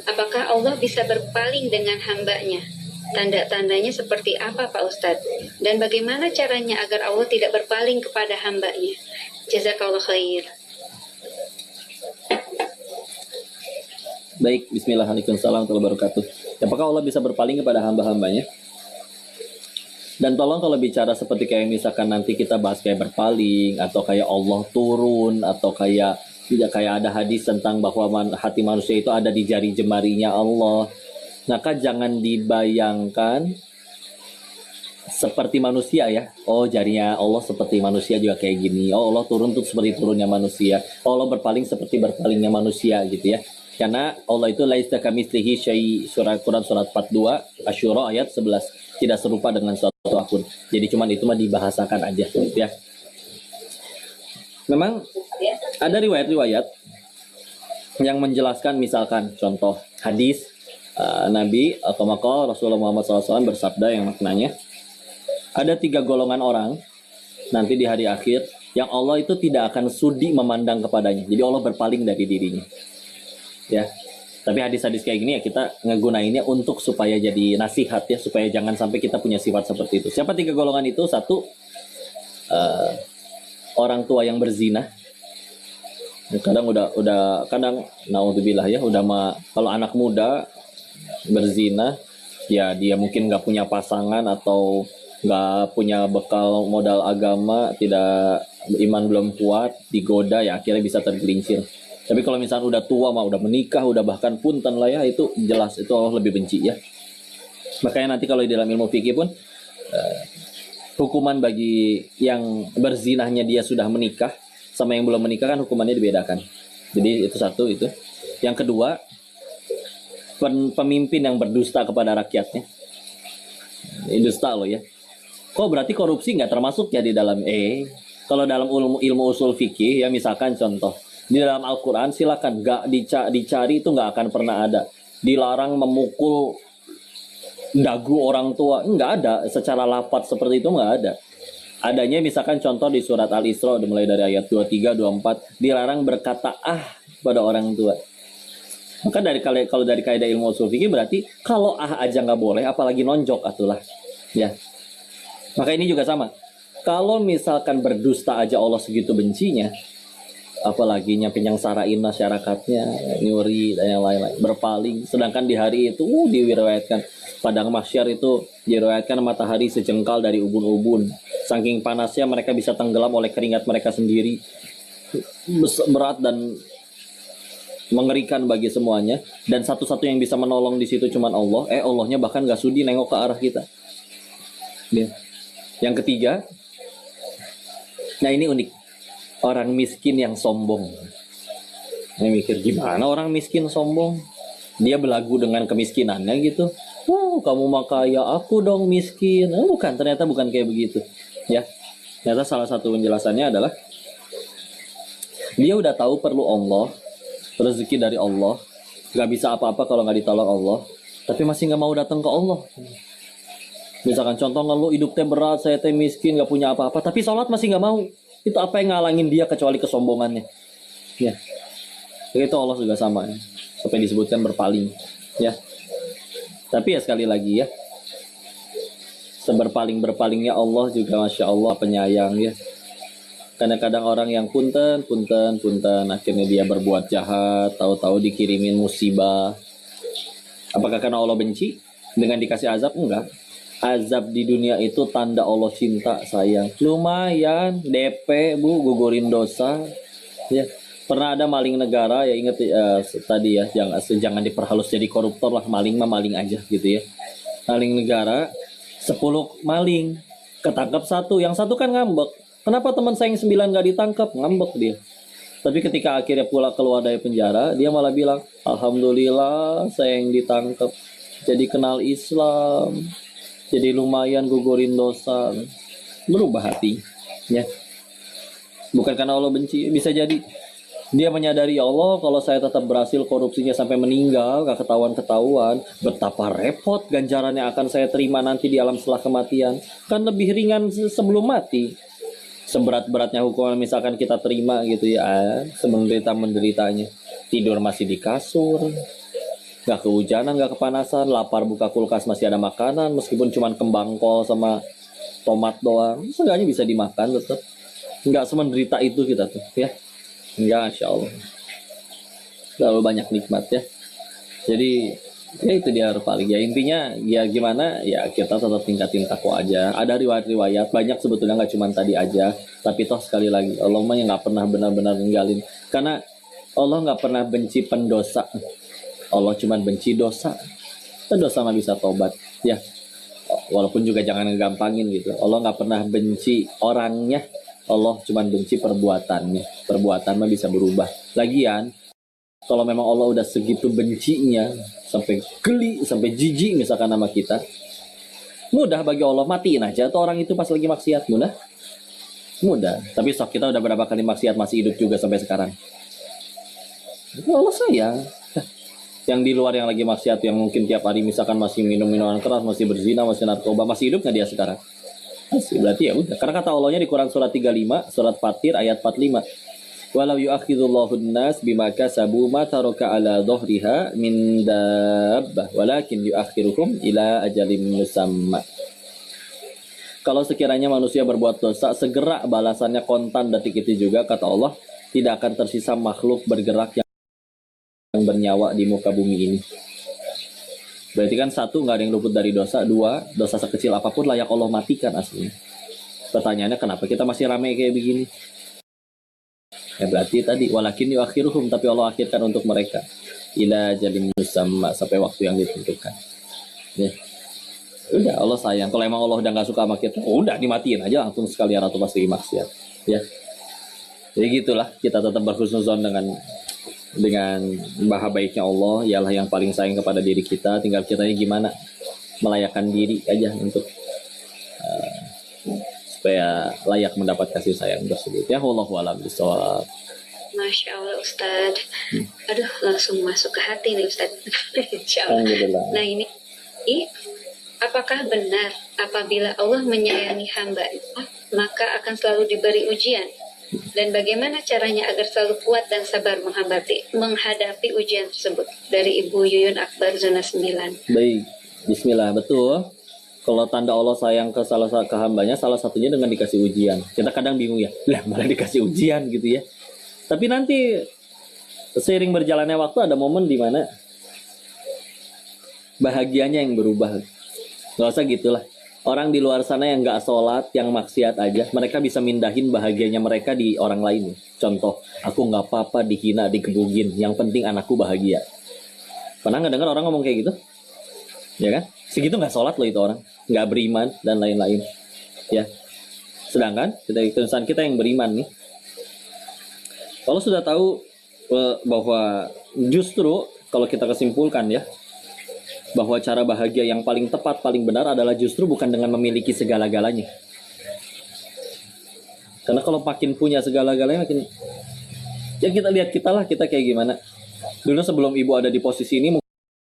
apakah Allah bisa berpaling dengan hambanya? Tanda-tandanya seperti apa Pak Ustadz? Dan bagaimana caranya agar Allah tidak berpaling kepada hambanya? Jazakallah khair. Baik, bismillahirrahmanirrahim. Warahmatullahi wabarakatuh. Apakah Allah bisa berpaling kepada hamba-hambanya? Dan tolong kalau bicara seperti kayak misalkan nanti kita bahas kayak berpaling atau kayak Allah turun atau kayak tidak kayak ada hadis tentang bahwa hati manusia itu ada di jari jemarinya Allah. Maka jangan dibayangkan seperti manusia ya. Oh, jarinya Allah seperti manusia juga kayak gini. Oh, Allah turun tuh seperti turunnya manusia. Oh, Allah berpaling seperti berpalingnya manusia gitu ya. Karena Allah itu laisa kamitslihi syai', surat Quran surat 42 Asy-Syura ayat 11, tidak serupa dengan suatu akun. Jadi cuman itu mah dibahasakan aja ya. Memang ada riwayat-riwayat yang menjelaskan, misalkan contoh hadis Nabi atau maka Rasulullah Muhammad SAW bersabda yang maknanya ada 3 golongan orang nanti di hari akhir yang Allah itu tidak akan sudi memandang kepadanya. Jadi Allah berpaling dari dirinya. Ya, tapi hadis-hadis kayak gini ya kita ngegunainnya untuk supaya jadi nasihat ya, supaya jangan sampai kita punya sifat seperti itu. Siapa 3 golongan itu? Satu, orang tua yang berzina. Kadang kadang naudzubillah ya, kalau anak muda berzina ya dia mungkin nggak punya pasangan atau nggak punya bekal modal agama, tidak iman belum kuat, digoda ya akhirnya bisa tergelincir. Tapi kalau misalnya udah tua udah menikah, udah bahkan punten lah ya, itu jelas itu Allah lebih benci ya. Makanya nanti kalau di dalam ilmu fikih pun hukuman bagi yang berzinahnya dia sudah menikah sama yang belum menikah kan hukumannya dibedakan. Jadi itu satu itu. Yang kedua, pemimpin yang berdusta kepada rakyatnya. Ini dusta loh ya. Kok berarti korupsi nggak termasuk ya di dalam kalau dalam ilmu usul fikih ya, misalkan contoh di dalam Al-Quran silakan nggak dicari itu nggak akan pernah ada dilarang memukul dagu orang tua, nggak ada secara lafaz seperti itu, nggak ada. Adanya misalkan contoh di surat Al-Isra mulai dari ayat 23, 24 dilarang berkata pada orang tua. Maka kalau dari kaidah ilmu usul fikih berarti kalau aja nggak boleh apalagi nonjok atulah ya. Maka ini juga sama, kalau misalkan berdusta aja Allah segitu bencinya, apalagi penyengsarain masyarakatnya, nyuri dan yang lain-lain, berpaling. Sedangkan di hari itu diriwayatkan padang mahsyar itu diriwayatkan matahari sejengkal dari ubun-ubun, saking panasnya mereka bisa tenggelam oleh keringat mereka sendiri, berat dan mengerikan bagi semuanya. Dan satu-satu yang bisa menolong di situ cuman Allah. Allahnya bahkan gak sudi nengok ke arah kita ya. Yang ketiga, nah ini unik, orang miskin yang sombong. Ini mikir gimana orang miskin sombong? Dia belagu dengan kemiskinannya gitu. Kamu mah kaya, aku dong miskin. Bukan, ternyata bukan kayak begitu. Ya, ternyata salah satu penjelasannya adalah dia udah tahu perlu Allah, rezeki dari Allah, nggak bisa apa-apa kalau nggak ditolong Allah, tapi masih nggak mau datang ke Allah. Misalkan contoh ngeluh hidup teh berat, saya teh miskin, nggak punya apa-apa, tapi sholat masih nggak mau. Itu apa yang ngalangin dia kecuali kesombongannya ya. Itu Allah juga sama ya, sampai disebutkan berpaling ya. Tapi ya sekali lagi ya, seberpaling-berpalingnya Allah juga Masya Allah penyayang ya. Kadang-kadang orang yang punten akhirnya dia berbuat jahat, tahu-tahu dikirimin musibah. Apakah karena Allah benci dengan dikasih azab? Enggak. Azab di dunia itu tanda Allah cinta sayang. Lumayan DP Bu, gugurin dosa ya. Pernah ada maling negara ya, ingat tadi ya, jangan diperhalus jadi koruptor lah. Maling mah maling aja gitu ya. Maling negara 10 maling ketangkap 1, yang 1 kan ngambek. Kenapa teman saya yang 9 gak ditangkap? Ngambek dia. Tapi ketika akhirnya keluar dari penjara, dia malah bilang, alhamdulillah saya yang ditangkap, jadi kenal Islam, jadi lumayan gugurin dosa. Berubah hati ya. Bukan karena Allah benci, bisa jadi Dia menyadari, ya Allah, kalau saya tetap berhasil korupsinya sampai meninggal, gak ketahuan-ketahuan, betapa repot ganjarannya akan saya terima nanti di alam setelah kematian. Kan lebih ringan sebelum mati. Seberat-beratnya hukuman misalkan kita terima gitu ya, semenderita-menderitanya. Tidur masih di kasur, gak kehujanan, gak kepanasan, lapar buka kulkas masih ada makanan, meskipun cuma kembang kol sama tomat doang, seenggaknya bisa dimakan tetap. Gak semenderita itu kita tuh ya. Enggak, Insya Allah. Terlalu banyak nikmat ya. Jadi ya itu dia paling ya, intinya ya gimana ya, kita tetap tingkatin takwa aja. Ada riwayat-riwayat banyak sebetulnya, nggak cuma tadi aja, tapi toh sekali lagi Allah mah yang nggak pernah benar-benar ninggalin, karena Allah nggak pernah benci pendosa. Allah cuma benci dosa. Dosa mah bisa tobat ya, walaupun juga jangan ngegampangin gitu. Allah nggak pernah benci orangnya, Allah cuma benci perbuatannya. Perbuatan mah bisa berubah. Lagian kalau memang Allah udah segitu bencinya, sampai geli, sampai jijik misalkan nama kita, mudah bagi Allah matiin aja tuh orang itu pas lagi maksiat. Mudah. Tapi sok kita udah berapa kali maksiat masih hidup juga sampai sekarang. Itu Allah sayang. Yang di luar yang lagi maksiat, yang mungkin tiap hari misalkan masih minum minuman keras, masih berzina, masih narkoba, masih hidup nggak dia sekarang? Masih. Berarti ya udah. Karena kata Allahnya di Quran surat 35, surat Fatir ayat 45. Walau yu'akhidullahu an-nas bima kasabu ma taraka ala dhahriha min dabbah walakin yu'akhiruhum ila ajalin musamma. Kalau sekiranya manusia berbuat dosa, segera balasannya kontan detik itu juga, kata Allah. Tidak akan tersisa makhluk bergerak yang bernyawa di muka bumi ini. Berarti kan satu, nggak ada yang luput dari dosa. Dua, dosa sekecil apapun layak Allah matikan aslinya. Pertanyaannya kenapa kita masih ramai kayak begini? Ya berarti tadi walakin yuakhiruhum, tapi Allah akhirkan untuk mereka ila ajalin musamma, sampai waktu yang ditentukan. Ya. Udah, Allah sayang. Kalau emang Allah udah nggak suka sama kita, udah dimatiin aja langsung sekalian atau pasti maksiat. Ya. Jadi gitulah, kita tetap berhusnuzon dengan maha baiknya Allah. Ialah yang paling sayang kepada diri kita. Tinggal kitanya gimana melayakkan diri aja untuk supaya layak mendapat kasih sayang tersebut. Ya, wallahu a'lam bishawab. Masya Allah Ustadz. Aduh, langsung masuk ke hati nih Ustadz. Insya Allah. Alhamdulillah. Nah ini, apakah benar apabila Allah menyayangi hamba-Nya, maka akan selalu diberi ujian? Dan bagaimana caranya agar selalu kuat dan sabar menghadapi ujian tersebut? Dari Ibu Yuyun Akbar, zona 9. Baik, bismillah, betul. Kalau tanda Allah sayang ke hambanya, salah satunya dengan dikasih ujian. Kita kadang bingung ya, lah malah dikasih ujian gitu ya. Tapi nanti seiring berjalannya waktu ada momen di mana bahagianya yang berubah. Gak usah gitulah. Orang di luar sana yang gak sholat, yang maksiat aja, mereka bisa mindahin bahagianya mereka di orang lain. Contoh, aku gak apa-apa dihina, digebugin, yang penting anakku bahagia. Pernah gak dengar orang ngomong kayak gitu? Ya kan? Segitu gak sholat loh itu orang, gak beriman dan lain-lain. Ya. Sedangkan insan kita yang beriman nih, kalau sudah tahu bahwa justru kalau kita kesimpulkan ya, bahwa cara bahagia yang paling tepat, paling benar adalah justru bukan dengan memiliki segala-galanya. Karena kalau makin punya segala-galanya, makin ya kita lihat kita kayak gimana. Dulu sebelum ibu ada di posisi ini,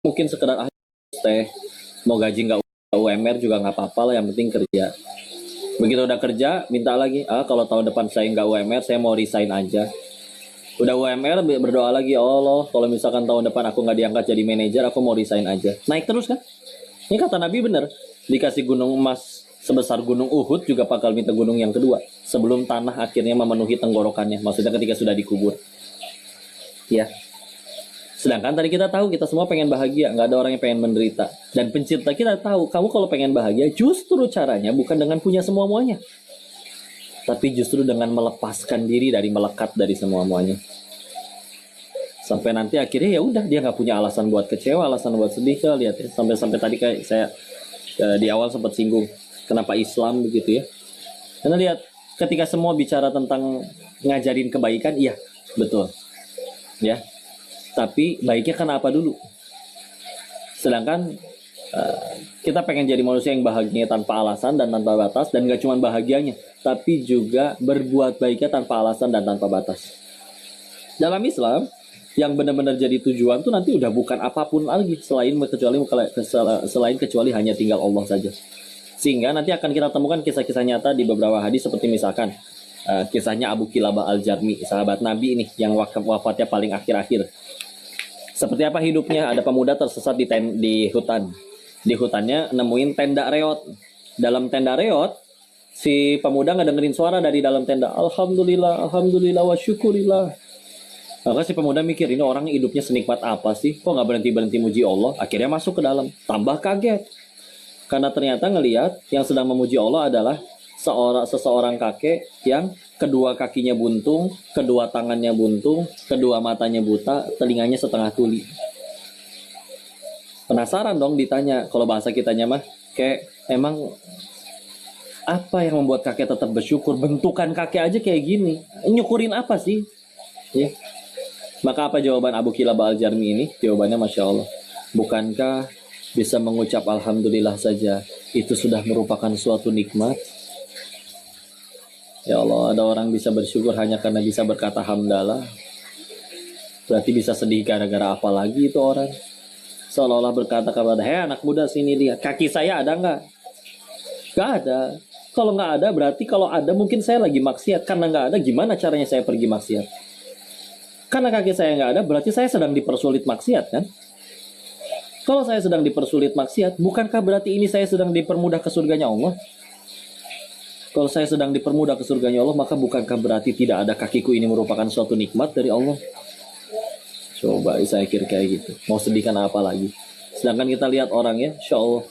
mungkin sekedar teh, mau gaji nggak UMR juga nggak apa-apa lah, yang penting kerja. Begitu udah kerja, minta lagi, kalau tahun depan saya nggak UMR, saya mau resign aja. Udah UMR, berdoa lagi, ya Allah, kalau misalkan tahun depan aku nggak diangkat jadi manajer, aku mau resign aja. Naik terus kan? Ini kata Nabi bener. Dikasih gunung emas sebesar gunung Uhud, juga bakal minta gunung yang kedua. Sebelum tanah akhirnya memenuhi tenggorokannya. Maksudnya ketika sudah dikubur. Ya. Sedangkan tadi kita tahu, kita semua pengen bahagia. Nggak ada orang yang pengen menderita. Dan pencipta kita tahu, kamu kalau pengen bahagia, justru caranya bukan dengan punya semua-muanya, tapi justru dengan melepaskan diri dari melekat dari semua-muanya. Sampai nanti akhirnya ya udah, dia nggak punya alasan buat kecewa, alasan buat sedih. Lihat ya, sampai tadi kayak saya di awal sempat singgung kenapa Islam begitu ya. Karena lihat, ketika semua bicara tentang ngajarin kebaikan, iya betul ya, tapi baiknya kan apa dulu. Sedangkan kita pengen jadi manusia yang bahagia tanpa alasan dan tanpa batas, dan gak cuma bahagianya, tapi juga berbuat baiknya tanpa alasan dan tanpa batas. Dalam Islam, yang benar-benar jadi tujuan tuh nanti udah bukan apapun lagi selain kecuali hanya tinggal Allah saja. Sehingga nanti akan kita temukan kisah-kisah nyata di beberapa hadis, seperti misalkan kisahnya Abu Kilabah Al-Jarmi, sahabat Nabi ini yang wafatnya paling akhir-akhir. Seperti apa hidupnya? Ada pemuda tersesat di hutan. Di hutannya nemuin tenda reot. Dalam tenda reot, si pemuda ngedengerin suara dari dalam tenda. Alhamdulillah, alhamdulillah wa syukurillah. Maka si pemuda mikir, ini orang hidupnya senikmat apa sih? Kok nggak berhenti-berhenti muji Allah? Akhirnya masuk ke dalam. Tambah kaget. Karena ternyata ngelihat yang sedang memuji Allah adalah seseorang kakek yang kedua kakinya buntung, kedua tangannya buntung, kedua matanya buta, telinganya setengah tuli. Penasaran dong ditanya, kalau bahasa kitanya mah, kayak emang apa yang membuat kakek tetap bersyukur? Bentukan kakek aja kayak gini. Nyukurin apa sih? Ya. Maka apa jawaban Abu Kilabah Al-Jarmi ini? Jawabannya Masya Allah. Bukankah bisa mengucap Alhamdulillah saja itu sudah merupakan suatu nikmat? Ya Allah, ada orang bisa bersyukur hanya karena bisa berkata hamdalah. Berarti bisa sedih gara-gara apa lagi itu orang? Seolah-olah berkata kepada, hei anak muda sini lihat, kaki saya ada nggak? Nggak ada. Kalau nggak ada berarti kalau ada mungkin saya lagi maksiat. Karena nggak ada, gimana caranya saya pergi maksiat? Karena kaki saya nggak ada berarti saya sedang dipersulit maksiat kan? Kalau saya sedang dipersulit maksiat, bukankah berarti ini saya sedang dipermudah ke surganya Allah? Kalau saya sedang dipermudah ke surganya Allah, maka bukankah berarti tidak ada kakiku ini merupakan suatu nikmat dari Allah? Coba saya kira kayak gitu. Mau sedihkan apa lagi? Sedangkan kita lihat orangnya, Insya Allah,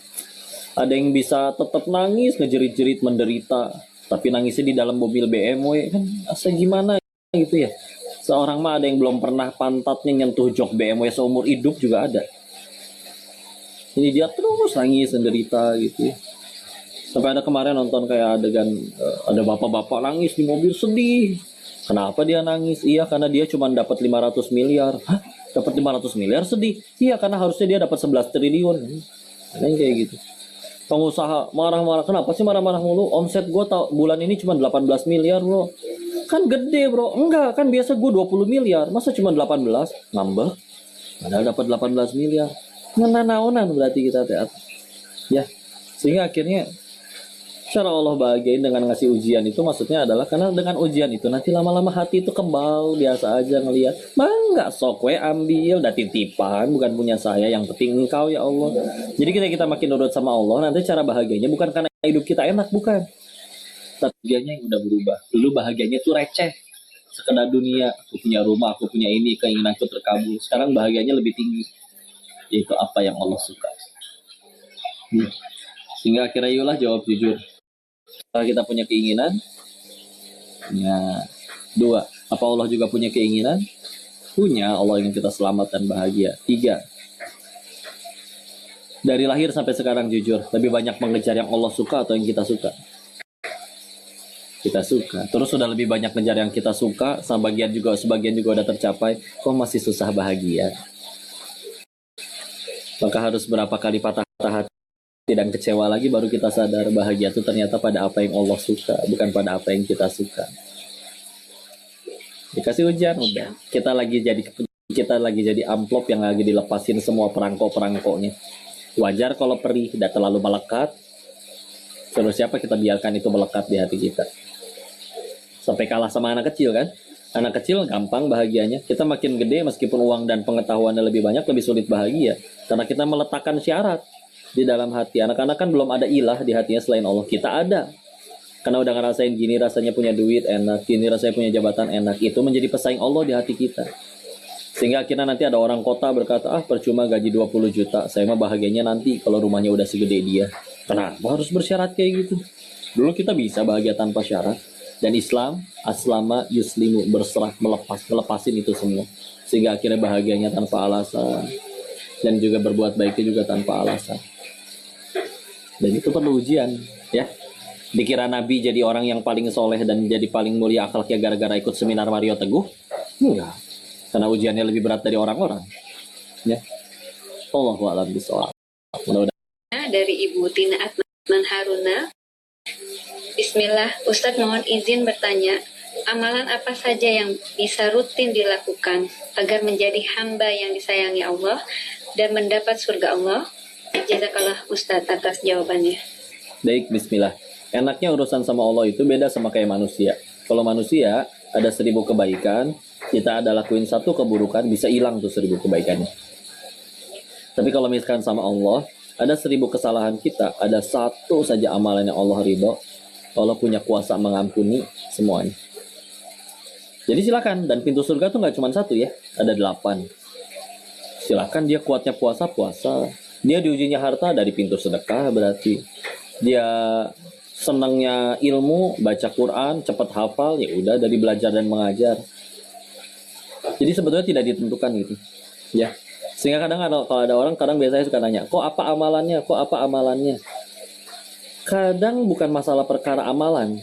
ada yang bisa tetap nangis, ngejerit-jerit, menderita, tapi nangisnya di dalam mobil BMW, kan asa gimana gitu ya? Seorang mah ada yang belum pernah pantatnya nyentuh jok BMW seumur hidup juga ada. Ini dia terus nangis, menderita gitu ya. Sampai ada kemarin nonton kayak adegan ada bapak-bapak nangis di mobil sedih. Kenapa dia nangis? Iya karena dia cuma dapat 500 miliar. Hah? Dapat 500 miliar sedih? Iya karena harusnya dia dapat 11 triliun. Ada yang kayak gitu. Pengusaha marah-marah. Kenapa sih marah-marah mulu? Omset gue bulan ini cuma 18 miliar bro. Kan gede bro. Enggak kan biasa gue 20 miliar. Masa cuma 18? Ngambek. Padahal dapat 18 miliar. Ngenanaonan berarti kita teat. Ya. Sehingga akhirnya cara Allah bahagiain dengan ngasih ujian itu maksudnya adalah karena dengan ujian itu nanti lama-lama hati itu kebal, biasa aja ngelihat. Bangga sok we ambil dan titipan bukan punya saya, yang penting engkau ya Allah. Jadi kita makin nurut sama Allah, nanti cara bahagianya bukan karena hidup kita enak, bukan. Tapi bahagianya yang udah berubah. Dulu bahagianya tuh receh. Sekedar dunia, aku punya rumah, aku punya ini, keinginanku terkabul. Sekarang bahagianya lebih tinggi. Yaitu apa yang Allah suka. Sehingga akhirnya yulah jawab jujur. Kalau kita punya keinginan, ya, 2. Apa Allah juga punya keinginan? Punya. Allah ingin kita selamat dan bahagia. 3. Dari lahir sampai sekarang jujur, lebih banyak mengejar yang Allah suka atau yang kita suka? Kita suka. Terus sudah lebih banyak mengejar yang kita suka, sebagian juga udah tercapai, kok masih susah bahagia? Maka harus berapa kali patah hati dan kecewa lagi baru kita sadar bahagia itu ternyata pada apa yang Allah suka, bukan pada apa yang kita suka. Dikasih hujan udah, kita lagi jadi amplop yang lagi dilepasin semua perangko-perangkonya. Wajar kalau perih, tidak terlalu melekat. Terus siapa kita biarkan itu melekat di hati kita? Sampai kalah sama anak kecil kan? Anak kecil gampang bahagianya. Kita makin gede meskipun uang dan pengetahuannya lebih banyak, lebih sulit bahagia. Karena kita meletakkan syarat di dalam hati. Anak-anak kan belum ada ilah di hatinya selain Allah. Kita ada. Karena udah ngerasain gini rasanya punya duit enak, gini rasanya punya jabatan enak. Itu menjadi pesaing Allah di hati kita. Sehingga akhirnya nanti ada orang kota berkata, percuma gaji 20 juta. Saya mah bahagianya nanti kalau rumahnya udah segede dia. Kenapa harus bersyarat kayak gitu? Dulu kita bisa bahagia tanpa syarat. Dan Islam, aslama yuslimu, berserah, melepasin itu semua. Sehingga akhirnya bahagianya tanpa alasan. Dan juga berbuat baiknya juga tanpa alasan. Dan itu perlu ujian, ya. Dikira Nabi jadi orang yang paling soleh dan jadi paling mulia akhlaknya gara-gara ikut seminar Mario Teguh? Enggak. Karena ujiannya lebih berat dari orang-orang. Ya. Allahu a'lam bishawab. Mudah-mudahan. Dari Ibu Tina Atman Haruna. Bismillah, Ustadz mohon izin bertanya. amalan apa saja yang bisa rutin dilakukan agar menjadi hamba yang disayangi Allah dan mendapat surga Allah? Jazakallah Ustadz atas jawabannya. Baik, bismillah. Enaknya urusan sama Allah itu beda sama kayak manusia. Kalau manusia ada 1000 kebaikan, kita ada lakuin satu keburukan, bisa hilang tuh 1000 kebaikannya. Tapi kalau misalkan sama Allah, ada 1000 kesalahan kita, ada satu saja amalan yang Allah ridho, Allah punya kuasa mengampuni semuanya. Jadi silakan, dan pintu surga tuh nggak cuma satu ya, ada 8. Silakan, dia kuatnya puasa, dia diujinya harta dari pintu sedekah, berarti dia senangnya ilmu, baca Quran, cepat hafal, ya udah dari belajar dan mengajar. Jadi sebetulnya tidak ditentukan gitu ya. Sehingga kadang kalau ada orang, kadang biasanya suka nanya, kok apa amalannya? Kadang bukan masalah perkara amalan.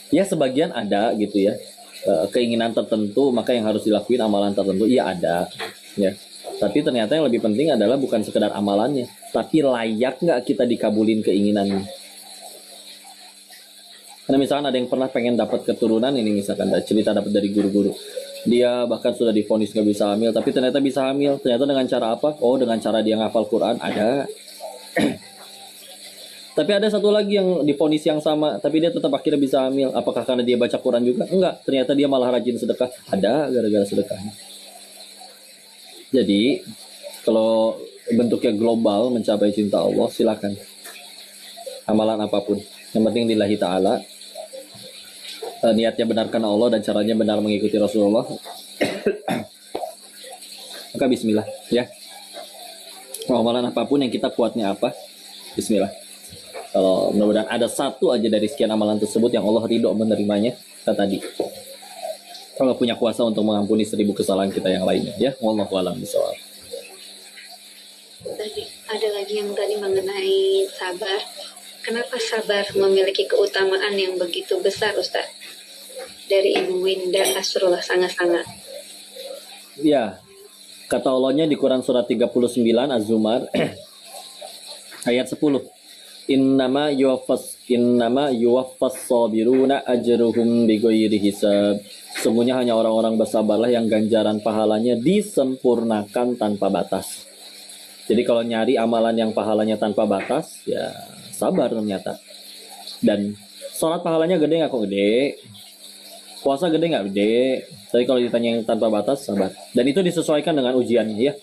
Ya sebagian ada gitu ya, keinginan tertentu, maka yang harus dilakuin amalan tertentu, iya ada ya. Tapi ternyata yang lebih penting adalah bukan sekedar amalannya, tapi layak nggak kita dikabulin keinginannya. Karena misalkan ada yang pernah pengen dapat keturunan, ini misalkan ada cerita dapat dari guru-guru, dia bahkan sudah divonis nggak bisa hamil, tapi ternyata bisa hamil. Ternyata dengan cara apa? Oh, dengan cara dia ngafal Quran. Ada. Tapi ada satu lagi yang divonis yang sama, tapi dia tetap akhirnya bisa hamil. Apakah karena dia baca Quran juga? Enggak. Ternyata dia malah rajin sedekah. Ada gara-gara sedekahnya. Jadi kalau bentuknya global mencapai cinta Allah, silakan. Amalan apapun, yang penting lillahi ta'ala, niatnya benar karena Allah dan caranya benar mengikuti Rasulullah. Maka bismillah ya. Amalan apapun yang kita kuatnya apa, bismillah. Kalau mudah-mudahan ada satu aja dari sekian amalan tersebut yang Allah ridho menerimanya, kata tadi, kalau punya kuasa untuk mengampuni 1000 kesalahan kita yang lainnya ya. Wallahu a'lam bishawab. Tadi ada lagi yang tadi mengenai sabar. Kenapa sabar memiliki keutamaan yang begitu besar, Ustaz? Dari Ibu Winda Asrullah sangat-sangat. Ya, kata Allahnya di Quran surat 39 Az-Zumar ayat 10. Innama yuwaffas sabiruna ajruhum bighairi hisab. Semuanya hanya orang-orang bersabarlah yang ganjaran pahalanya disempurnakan tanpa batas. Jadi kalau nyari amalan yang pahalanya tanpa batas, ya sabar ternyata. Dan sholat pahalanya gede nggak? Kok gede? Puasa gede nggak? Gede. Tapi kalau ditanya yang tanpa batas, sabar. Dan itu disesuaikan dengan ujiannya ya.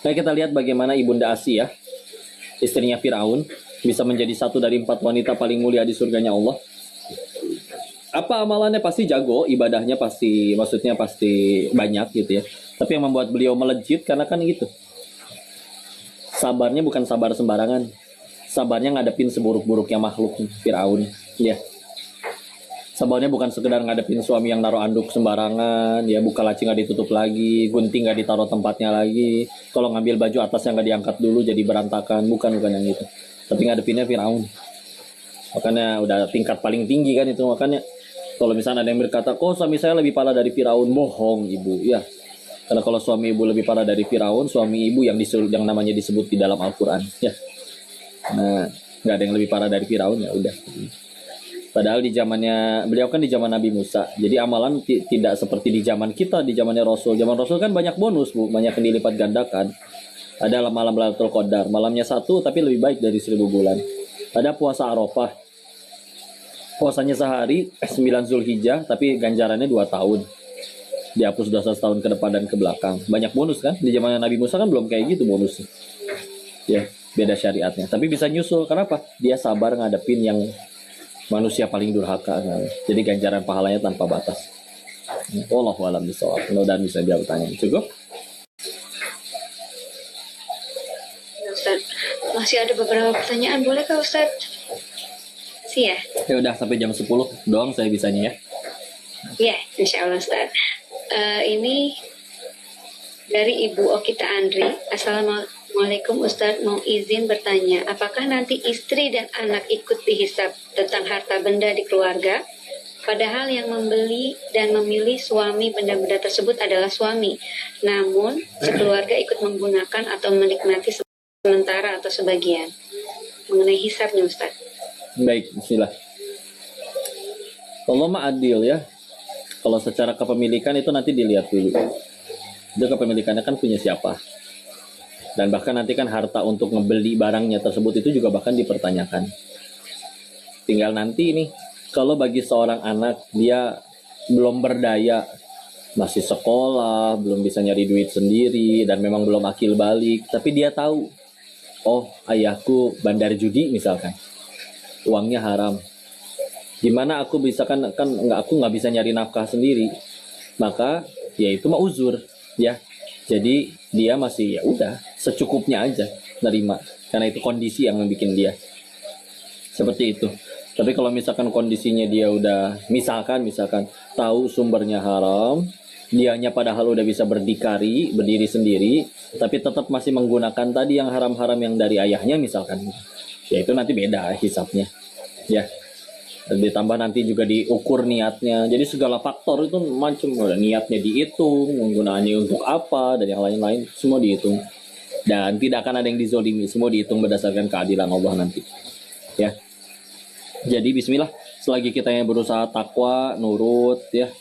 Nah, kita lihat bagaimana Ibunda Asiyah, istrinya Firaun, bisa menjadi satu dari 4 wanita paling mulia di surganya Allah. Apa amalannya? Pasti jago, ibadahnya pasti, maksudnya pasti banyak gitu ya. Tapi yang membuat beliau melejit karena kan gitu, sabarnya bukan sabar sembarangan. Sabarnya ngadepin seburuk-buruknya makhluk Firaun ya. Sabarnya bukan sekedar ngadepin suami yang naruh anduk sembarangan ya, buka laci nggak ditutup lagi, gunting nggak ditaruh tempatnya lagi, kalau ngambil baju atasnya nggak diangkat dulu jadi berantakan, bukan yang itu. Tapi ngadepinnya Firaun. Makanya udah tingkat paling tinggi kan itu. Makanya kalau misalnya ada yang berkata, kok suami saya lebih parah dari Firaun, bohong ibu ya. Karena kalau suami ibu lebih parah dari Firaun, suami ibu yang namanya disebut di dalam Al-Quran ya. Nah, nggak ada yang lebih parah dari Firaun, ya udah. Padahal di zamannya beliau kan di zaman Nabi Musa. Jadi amalan tidak seperti di zaman kita, di zamannya Rasul. Zaman Rasul kan banyak bonus, Bu, banyak yang dilipat gandakan. Ada malam Lailatul Qadar, malamnya 1 tapi lebih baik dari 1000 bulan. Ada puasa Arafah, puasanya sehari 9 Zulhijjah tapi ganjarannya 2 tahun. Dihapus dosa setahun ke depan dan ke belakang. Banyak bonus kan? Di zamannya Nabi Musa kan belum kayak gitu bonusnya. Ya, beda syariatnya. Tapi bisa nyusul. Kenapa? Dia sabar ngadepin yang manusia paling durhaka. Jadi ganjaran pahalanya tanpa batas. Wallahu a'lam bishawab. Mudah-mudahan bisa jawab pertanyaan. Cukup? Ustaz, masih ada beberapa pertanyaan. Boleh kah Ustaz? Ya. Ya udah, sampai jam 10 doang saya bisanya ya. Ya, insya Allah Ustaz. Ini dari Ibu Okita Andri. Assalamualaikum Ustaz, mau izin bertanya, apakah nanti istri dan anak ikut dihisab tentang harta benda di keluarga? Padahal yang membeli dan memilih suami benda-benda tersebut adalah suami. Namun, sekeluarga ikut menggunakan atau menikmati sementara atau sebagian. Mengenai hisabnya Ustaz. Baik, bismillah. Allah mah adil ya. Kalau secara kepemilikan itu nanti dilihat dulu. Itu kepemilikannya kan punya siapa. Dan bahkan nanti kan harta untuk ngebeli barangnya tersebut itu juga bahkan dipertanyakan. Tinggal nanti nih, kalau bagi seorang anak dia belum berdaya, masih sekolah, belum bisa nyari duit sendiri, dan memang belum akil balik, tapi dia tahu, oh ayahku bandar judi misalkan, uangnya haram. Gimana aku bisa aku nggak bisa nyari nafkah sendiri, maka ya itu mah uzur ya. Jadi dia masih ya udah secukupnya aja nerima, karena itu kondisi yang membuat dia seperti itu. Tapi kalau misalkan kondisinya dia udah misalkan tahu sumbernya haram, dianya padahal udah bisa berdikari, berdiri sendiri, tapi tetap masih menggunakan tadi yang haram-haram yang dari ayahnya misalkan, ya itu nanti beda hisapnya ya. Dan ditambah nanti juga diukur niatnya. Jadi segala faktor itu macam, niatnya dihitung, penggunaannya untuk apa, dan yang lain-lain semua dihitung. Dan tidak akan ada yang dizolimi, semua dihitung berdasarkan keadilan Allah nanti. Ya. Jadi bismillah, selagi kita yang berusaha takwa, nurut ya.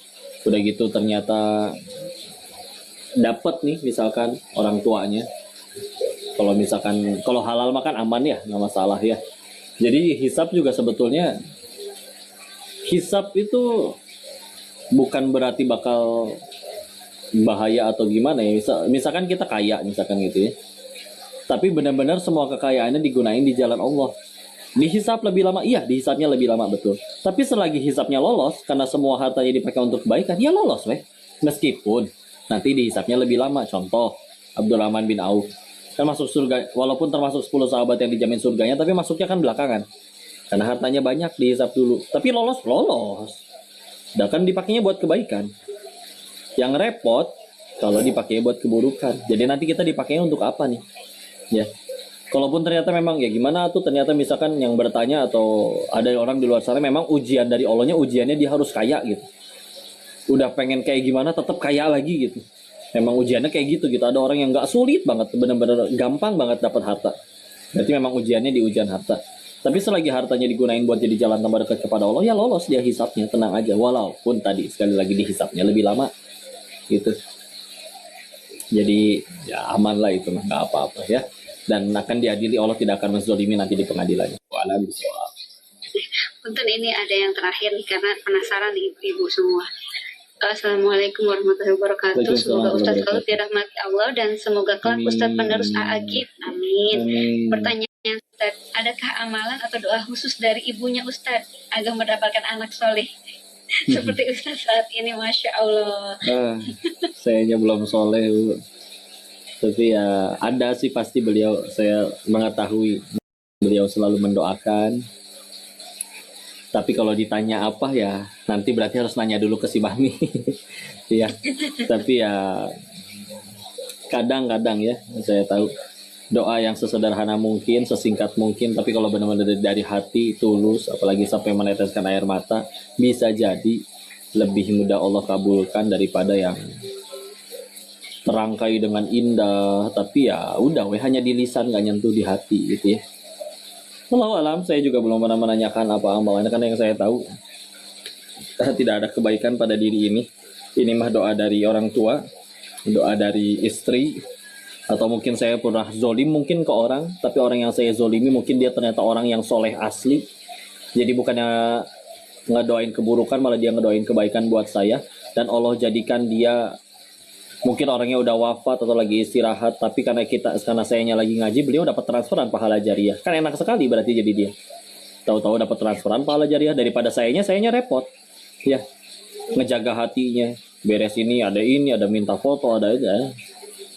Udah gitu ternyata dapat nih misalkan orang tuanya. Kalau halal makan aman ya, nggak masalah ya. Jadi hisab juga sebetulnya, hisab itu bukan berarti bakal bahaya atau gimana ya. Misalkan kita kaya misalkan gitu ya, tapi benar-benar semua kekayaannya digunain di jalan Allah. Dihisab lebih lama, iya dihisabnya lebih lama betul. Tapi selagi hisabnya lolos, karena semua hartanya dipakai untuk kebaikan, ya lolos weh. Meskipun nanti dihisabnya lebih lama. Contoh Abdurrahman bin Auf kan masuk surga, walaupun termasuk 10 sahabat yang dijamin surganya, tapi masuknya kan belakangan. Karena hartanya banyak dihisap dulu. Tapi lolos. Dan kan dipakainya buat kebaikan. Yang repot kalau dipakai buat keburukan. Jadi nanti kita dipakainya untuk apa nih? Ya. Kalaupun ternyata memang ya gimana tuh, ternyata misalkan yang bertanya atau ada orang di luar sana memang ujian dari Allahnya, ujiannya dia harus kaya gitu. Udah pengen kayak gimana tetap kaya lagi gitu. Memang ujiannya kayak gitu. Ada orang yang nggak sulit banget, benar-benar gampang banget dapat harta. Berarti memang ujiannya di ujian harta. Tapi selagi hartanya digunain buat jadi jalan tambah dekat kepada Allah, ya lolos dia hisapnya, tenang aja. Walaupun tadi sekali lagi dihisapnya lebih lama, gitu. Jadi ya aman lah itu, nggak apa-apa ya. Dan akan diadili, Allah tidak akan menzolimi nanti di pengadilannya. Walau bisawab. Punten, ini ada yang terakhir nih karena penasaran nih ibu semua. Assalamualaikum warahmatullahi wabarakatuh. Semoga Ustadz selalu dirahmati Allah dan semoga kelak Ustadz penerus A'agib. Amin. Pertanyaan Ustadz, adakah amalan atau doa khusus dari ibunya Ustadz agar mendapatkan anak soleh seperti Ustadz saat ini? Masya Allah. Sayanya belum soleh, Bu. Tapi ya ada sih pasti beliau, saya mengetahui beliau selalu mendoakan. Tapi kalau ditanya apa ya nanti berarti harus nanya dulu ke si Mami. Ya. Tapi ya kadang-kadang ya saya tahu doa yang sesederhana mungkin, sesingkat mungkin, tapi kalau benar-benar dari hati tulus, apalagi sampai meneteskan air mata, bisa jadi lebih mudah Allah kabulkan daripada yang terangkai dengan indah tapi ya udah hanya di lisan, nggak nyentuh di hati gitu ya. Wallahu alam, saya juga belum pernah menanyakan apa amalannya, karena yang saya tahu tidak ada kebaikan pada diri ini. Ini mah doa dari orang tua, doa dari istri, atau mungkin saya pernah zolim mungkin ke orang, tapi orang yang saya zolimi mungkin dia ternyata orang yang soleh asli. Jadi bukannya ngedoain keburukan, malah dia ngedoain kebaikan buat saya, dan Allah jadikan dia mungkin orangnya udah wafat atau lagi istirahat, tapi karena sayanya lagi ngaji, beliau dapat transferan pahala jariah. Kan enak sekali berarti jadi dia. Tahu-tahu dapat transferan pahala jariah daripada sayanya repot. Ya. Ngejaga hatinya. Beres ini, ada minta foto, ada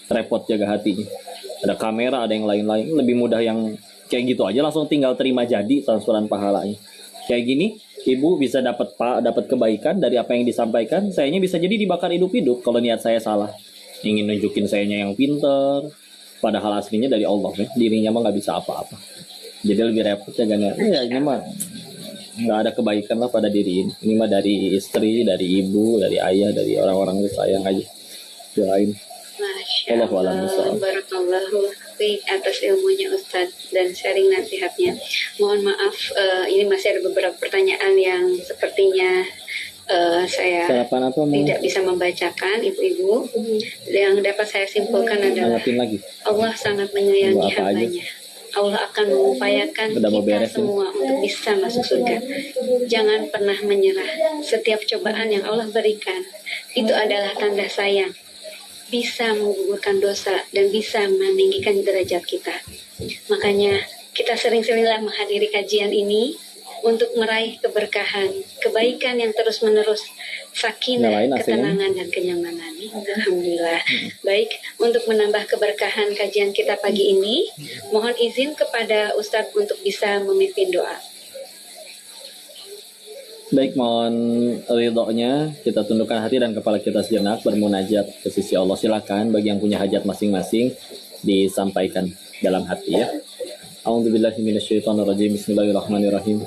repot jaga hatinya. Ada kamera, ada yang lain-lain. Lebih mudah yang kayak gitu aja, langsung tinggal terima jadi transferan pahalanya. Kayak gini, ibu bisa dapat kebaikan dari apa yang disampaikan. Sayanya bisa jadi dibakar hidup-hidup kalau niat saya salah, ingin nunjukin sayanya yang pinter, padahal aslinya dari Allah ya. Dirinya mah nggak bisa apa-apa. Jadi lebih repot ya kan ya. Ini mah nggak ada kebaikan lah pada diri ini. Ini mah dari istri, dari ibu, dari ayah, dari orang-orang yang sayang aja. Doain. Masya Allah, barakallahu fiik atas ilmunya Ustadz dan sharing nasihatnya. Mohon maaf, ini masih ada beberapa pertanyaan yang sepertinya saya Sarapan apa mau? tidak bisa membacakan, ibu-ibu. Yang dapat saya simpulkan adalah Angetin lagi. Allah sangat menyayangi Mau apa aja? hambanya. Allah akan mengupayakan Udah mau kita beres ini? semua untuk bisa masuk surga. Jangan pernah menyerah. Setiap cobaan yang Allah berikan itu adalah tanda sayang, bisa menggugurkan dosa dan bisa meninggikan derajat kita. Makanya kita sering-seringlah menghadiri kajian ini untuk meraih keberkahan, kebaikan yang terus-menerus, sakinah, Nyalain AC-nya. ketenangan, dan kenyamanan. Alhamdulillah. Baik, untuk menambah keberkahan kajian kita pagi ini, mohon izin kepada Ustadz untuk bisa memimpin doa. Baik, mohon ridhonya kita tundukkan hati dan kepala kita sejenak bermunajat ke sisi Allah. Silakan bagi yang punya hajat masing-masing disampaikan dalam hati ya. A'udzubillahi minasyaitonirrajim. Bismillahirrahmanirrahim.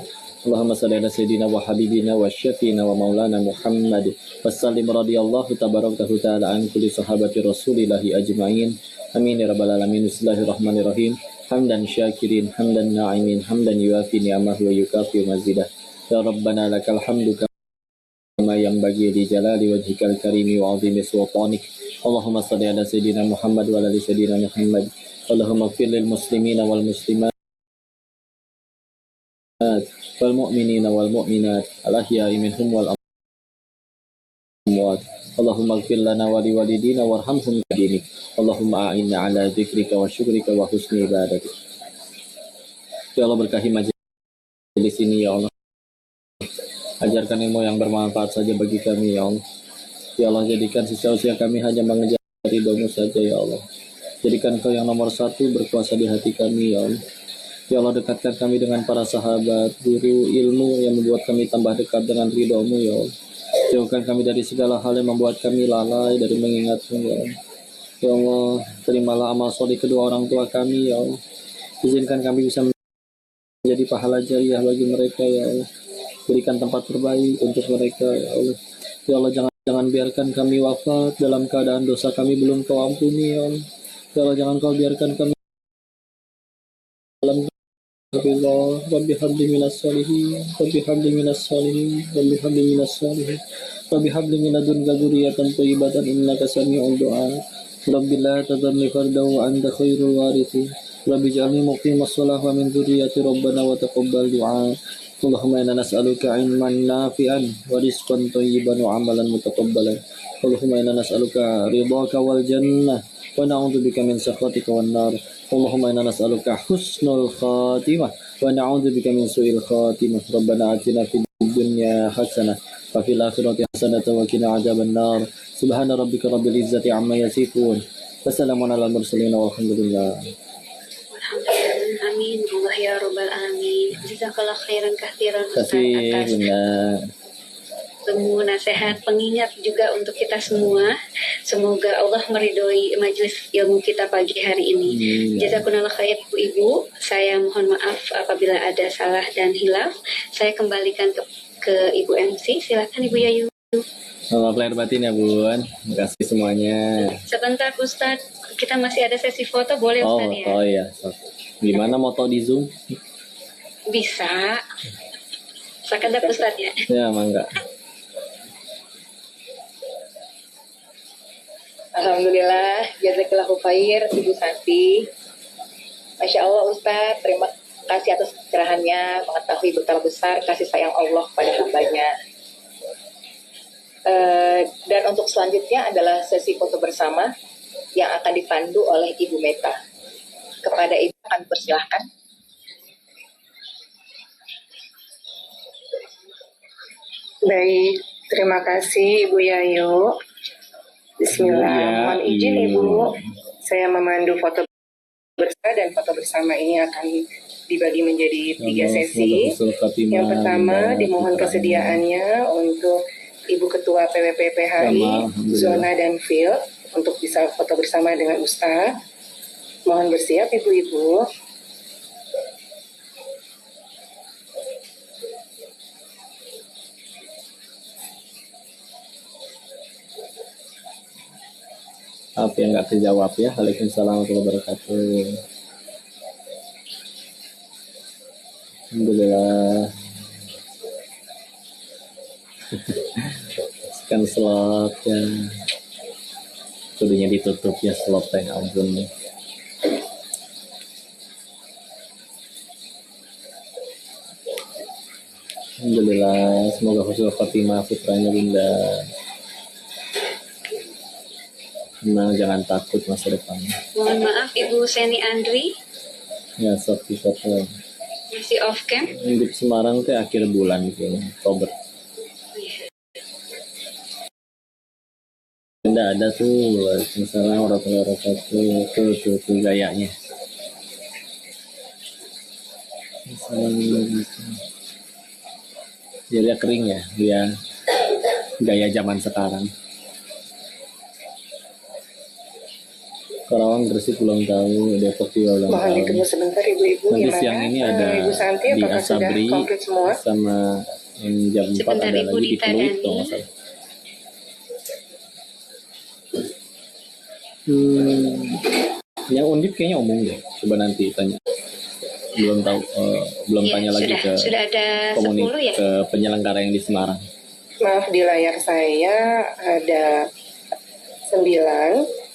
Allahumma shalli ala sayyidina wa habibina wa syafiina wa maulana Muhammad wa sallim radhiyallahu tabaraka ta'ala an kulli sahabati rasulillahi ajma'in. Amin ya rabbal alamin. Bismillahirrahmanirrahim. Hamdan syakirin, hamdan na'imin, hamdan yuafi ni'amahu wa yukafi mazidah. Ya Rabbana lakal hamdu kama yanbaghi li jalali wajhikal karimi wa 'azimi sultanik. Allahumma shalli ala sayyidina Muhammad wa ala ali sayyidina Muhammad. Allahumma ighfir lil muslimina wal muslimat wal mu'minina wal mu'minat al ahya'i minhum wal amwat. Allahumma ighfir lana wa liwalidina warhamhum kadini. Allahumma a'inna ala dzikrika wa syukrika wa husni ibadatik. Ya Allah, berkahi majelis ini ya Allah. Ajarkan ilmu yang bermanfaat saja bagi kami ya Allah. Ya Allah, jadikan sisa usia kami hanya mengejar ridho-Mu saja ya Allah. Jadikan Kau yang nomor satu berkuasa di hati kami ya Allah. Ya Allah, dekatkan kami dengan para sahabat, guru, ilmu yang membuat kami tambah dekat dengan ridho-Mu ya Allah. Jauhkan kami dari segala hal yang membuat kami lalai dari mengingat-Mu ya Allah. Ya Allah, terimalah amal soleh kedua orang tua kami ya Allah. Izinkan kami bisa menjadi pahala jariah bagi mereka ya Allah. Berikan tempat terbaik untuk mereka ya Allah. Ya Allah, jangan biarkan kami wafat dalam keadaan dosa kami belum Kau ampuni ya Allah. Ya Allah, jangan Kau biarkan kami dalam Allah. Rabbi habli minas salihin, Rabbi habli minas salihin, Rabbi habli minas salihin, Rabbi habli min ladunka dzurriyyatan thayyibatan innaka sami'ud du'a. Rabbi la tadharni fardan wa anta khairul warithin. Rabbi ij'alni muqimas shalah wa min dzurriyyati rabbana wa taqabbal du'a. Allahumma inna nas'aluka ilman nafi'an wa rizqan thayyiban wa amalan mutaqabbalan. Allahumma inna nas'aluka ridhaka wal jannah wa na'udzubika min sakhatika wan nar. Allahumma inna nas'aluka husnul khatimah wa na'udzubika min su'il khatimah. Rabbana atina fid dunya hasanah wa fil akhirati hasanah wa qina adzaban nar. Subhana rabbika rabbil izzati amma yasifun. Wassalamun alal mursalin walhamdulillah. Amin, Allah ya Rabbal Alamin. Jazakallah khairan kathiran Ustaz Kasih atas Bunda. semua nasihat, pengingat juga untuk kita semua. Semoga Allah meridhoi majelis ilmu kita pagi hari ini. Jazakumullah khair ibu-ibu. Saya mohon maaf apabila ada salah dan hilaf. Saya kembalikan ke Ibu MC. Silakan Ibu Yayu. Maaf lahir batin ya Bun. Terima kasih semuanya. Sebentar Ustadz, kita masih ada sesi foto, boleh Oh, Ustadz ya? oh iya. Gimana moto di Zoom? Bisa. Sekedap Ustadz ya. Ya, mangga. Alhamdulillah, jazakallahu khair Ibu Santi. Masya Allah Ustadz, terima kasih atas pencerahannya, mengetahui betapa besar kasih sayang Allah pada hambanya. Dan untuk selanjutnya adalah sesi foto bersama yang akan dipandu oleh Ibu Meta. Kepada Ibu akan persilahkan. Baik, terima kasih Ibu Yayu. Bismillah, mohon izin Ibu, saya memandu foto bersama dan foto bersama ini akan dibagi menjadi 3 sesi. Yang pertama, dimohon kesediaannya untuk Ibu Ketua PWP PHI, Zona dan Field untuk bisa foto bersama dengan Ustaz. Mohon bersiap Ibu-Ibu. Apa yang nggak terjawab ya? Waalaikumsalam warahmatullahi wabarakatuh. Alhamdulillah. Kan slot ya. Kudunya ditutup ya slot teh ampun. Alhamdulillah, semoga husnul khotimah putranya Bunda. Tenang, jangan takut masa depan. Mohon maaf Ibu Seni Andri Ya, satu-satu. masih off cam. Di Semarang teh akhir bulan kayaknya, Oktober. Tidak ada tuh, misalnya orang-orang tuh gayanya. Misalnya gitu. Dia kering ya, dia gaya zaman sekarang. Karawang Gresik belum tahu, Depok juga belum Mohon tahu. ditunggu sebentar ibu-ibu. Nanti Gimana? siang ini ada Ibu Santi, di apakah sudah Asabri komplit semua? sama yang jam 4 Sebentar, ada Ibu lagi di Dita Fluid Dani. kalau nggak salah. Yang undip kayaknya umum deh. Coba nanti tanya. Belum tahu, belum Ya, tanya lagi ke sudah ada komunik 10 ya. ke penyelenggara yang di Semarang. Maaf, di layar saya ada 9.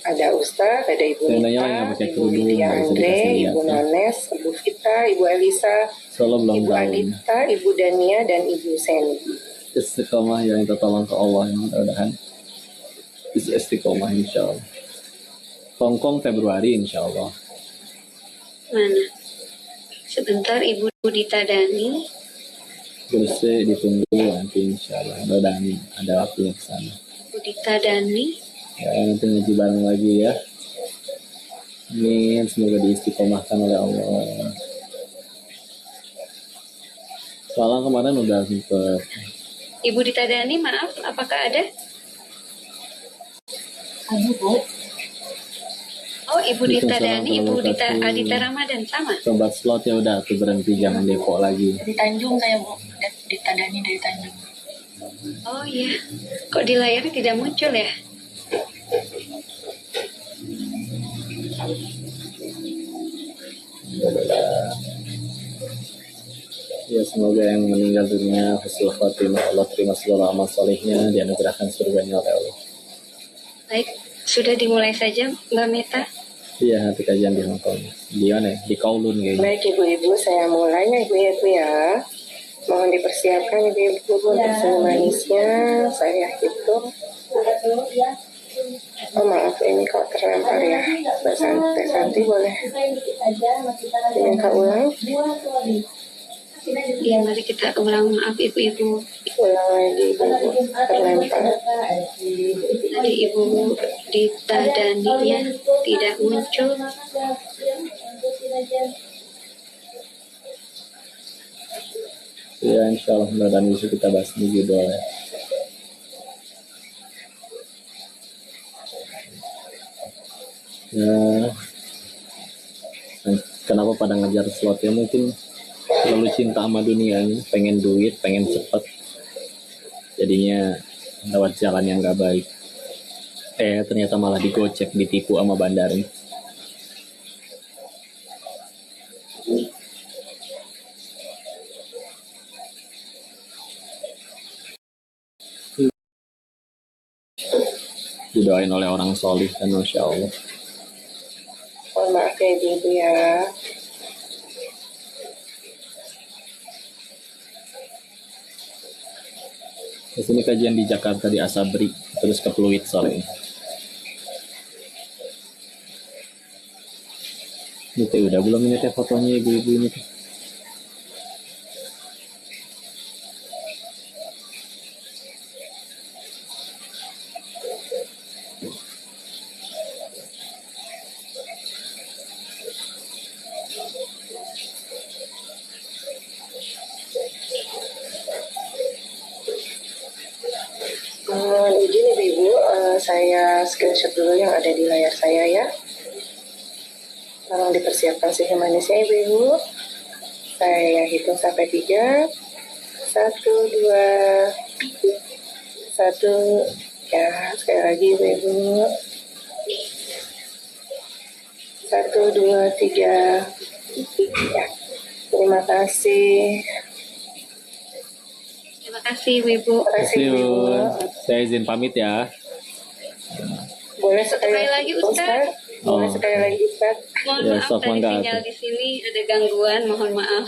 Ada Ustadz, ada Ibu Yang Nita, nanya yang pakai Ibu kerudung, Lydia nggak bisa Andre, dikasih lihat, Ibu ya. Nones, Ibu Vita, Ibu Elisa, Solo belum Ibu tahu. Adita, Ibu Dania, dan Ibu Seni. Istiqomah yang kita tolong ke Allah yang mudah-mudahan bisa istiqomah insya Allah. Hongkong Februari insya Allah. Mana? Sebentar Ibu Dita Dani. Bersih ditunggu nanti insya Allah. Mudah-mudahan ada waktu yang sana. Ibu Dita Dani. Ya, nanti ngaji bareng lagi ya. Amin, semoga diistiqomahkan oleh Allah. Soalnya kemarin udah sempet Ibu Dita Dani, maaf, apakah ada? Ada Bu. Oh, Ibu Dita Waalaikumsalam Dani, Ibu Dita warahmatullahi Adita Ramadan sama. sobat slot ya udah tuh berhenti jangan depo lagi. Dari Tanjung saya Bu. Di Tadani dari Tanjung. Oh iya, kok di layarnya tidak muncul ya? Ya semoga yang meninggal dunia husnul khotimah, Allah terima seluruh amal solehnya, dianugerahkan surganya oleh Allah. Baik, sudah dimulai saja Mbak Meta. Iya, nanti kajian di Hongkong. Di mana? Di Kowloon kayaknya. Baik ibu-ibu, saya mulai ya ibu-ibu ya. Mohon dipersiapkan ibu-ibu untuk senyum manisnya. Saya hitung. Oh maaf, ini kok terlempar ya. Mbak Santi boleh diminta ulang? Iya, mari kita ulang. Maaf Ibu-Ibu. Ulang lagi ibu-ibu, terlempar. Tadi Ibu Dita Dani-nya tidak muncul. Ya insya Allah mudah-mudahan bisa kita bahas di judul ya. Ya, kenapa pada ngejar slot ya, mungkin terlalu cinta sama dunianya, pengen duit, pengen cepet, jadinya lewat jalan yang gak baik. Ternyata malah digocek, ditipu sama bandar. Didoain oleh orang solih kan, Masya Allah. Mohon maaf ya ibu-ibu ya. Di sini kajian di Jakarta di Asabri, terus ke Fluid sore ini. Ini teh udah belum ini teh fotonya ibu-ibu ini teh. Mohon izin ibu-ibu, saya screenshot dulu yang ada di layar saya ya. Tolong dipersiapkan senyum manisnya ibu-ibu. Saya hitung sampai 3. 1, 2, 1. Ya, sekali lagi ibu-ibu. 1, 2, 3. Ya, terima kasih. Terima kasih Ibu. Terima kasih See Bu. you. Saya izin pamit ya. Boleh Sekali lagi, Ustaz. Boleh Oh. sekali lagi Ustaz. Mohon Ya, maaf sok, tadi mangga. sinyal di sini ada gangguan, mohon maaf.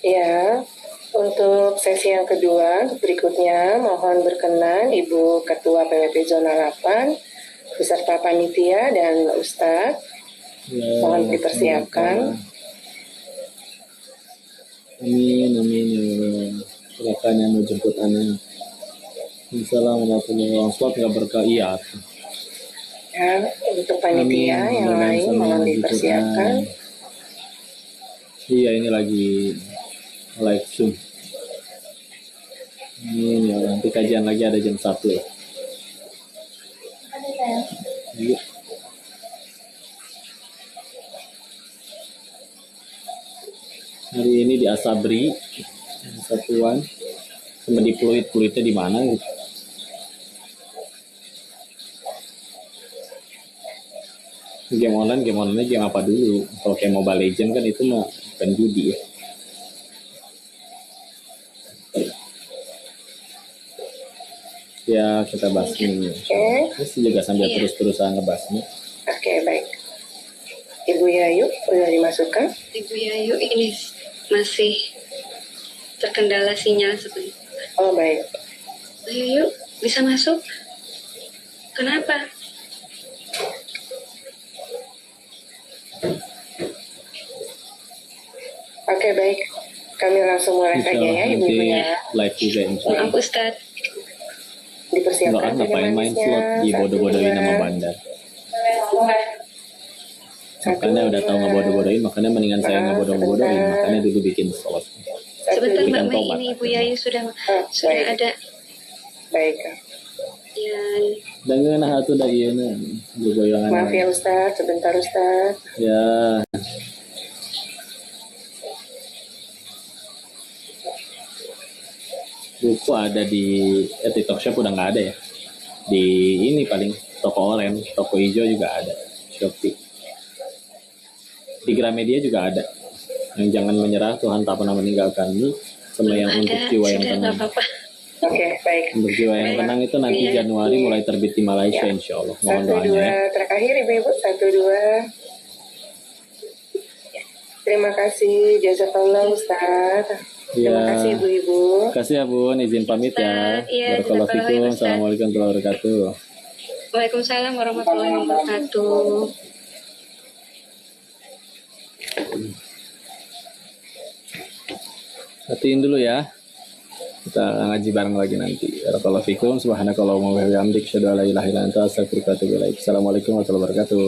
Ya, untuk sesi yang kedua berikutnya mohon berkenan Ibu Ketua PWP Zona 8 beserta panitia dan Ustadz Ya, mohon dipersiapkan. Amin, amin ya Allah. Silakan yang mau jemput anak. Assalamualaikum warahmatullahi wabarakatuh. Nggak berkah iya. Ya, untuk panitia Amin. yang lain Sama mohon jemput dipersiapkan. anak. Iya, ini lagi live Zoom. Amin ya Allah. Nanti kajian lagi ada jam 1 ya. Iya. Hari ini di Asabri satuan sama di Pluit-Pluitnya di mana gitu. Game online game apa dulu? Kalau kayak Mobile Legends kan itu mah bukan judi ya. Ya kita bahas ini. Terus juga sambil Iya. terus-terusan ngebahasnya. Oke, baik. Ibu Yayu, sudah dimasukkan? Ibu Yayu ini masih terkendala sinyal sebentar. Oh, baik. Ayo yuk, bisa masuk? Kenapa? Oke, baik. Kami langsung mulai Insya saja Allah ya, nanti Ibu-Ibu ya. live juga insya Allah. Maaf Ustadz. Dipersiapkan Enggak kan ngapain main slot di bodoh-bodohin nama bandar. Makanya udah tahu ngebodoh-bodohin, makanya mendingan saya ngebodoh-bodohin, makanya dulu bikin slot. Sebentar Mbak Berikan Mei, tobat. ini Ibu Yayu sudah baik. ada. Baik. Ya, Dan nah atuh da ieu na goyangan. Maaf ya Ustaz, sebentar Ustaz. Ya. Buku ada di TikTok Shop udah nggak ada ya. Di ini paling toko oranye, toko hijau juga ada. Shopee. Di Gramedia juga ada. Yang jangan menyerah, Tuhan tak pernah meninggalkanmu. Sama yang untuk ada. jiwa yang Sudah nggak tenang. apa-apa. Oke, baik. Untuk jiwa yang tenang itu nanti Iya. Januari mulai terbit di Malaysia insya Allah. Mohon Satu, doanya dua, ya. terakhir Ibu-Ibu. Satu, dua. Terima kasih, jazakallah Ustaz. Terima Ya. kasih Ibu-Ibu. Terima kasih ya Bun, izin pamit ya. Iya, Barakallahu jazakallah fikum. ya, Ustaz. Assalamualaikum warahmatullahi wabarakatuh. Waalaikumsalam warahmatullahi wabarakatuh. Hatiin dulu ya. Kita ngaji bareng lagi nanti. Barakallahu fikum. Subhanakallahumma wa bihamdika asyhadu an la ilaha illa anta astaghfiruka wa atubu ilaik. Assalamualaikum warahmatullahi wabarakatuh.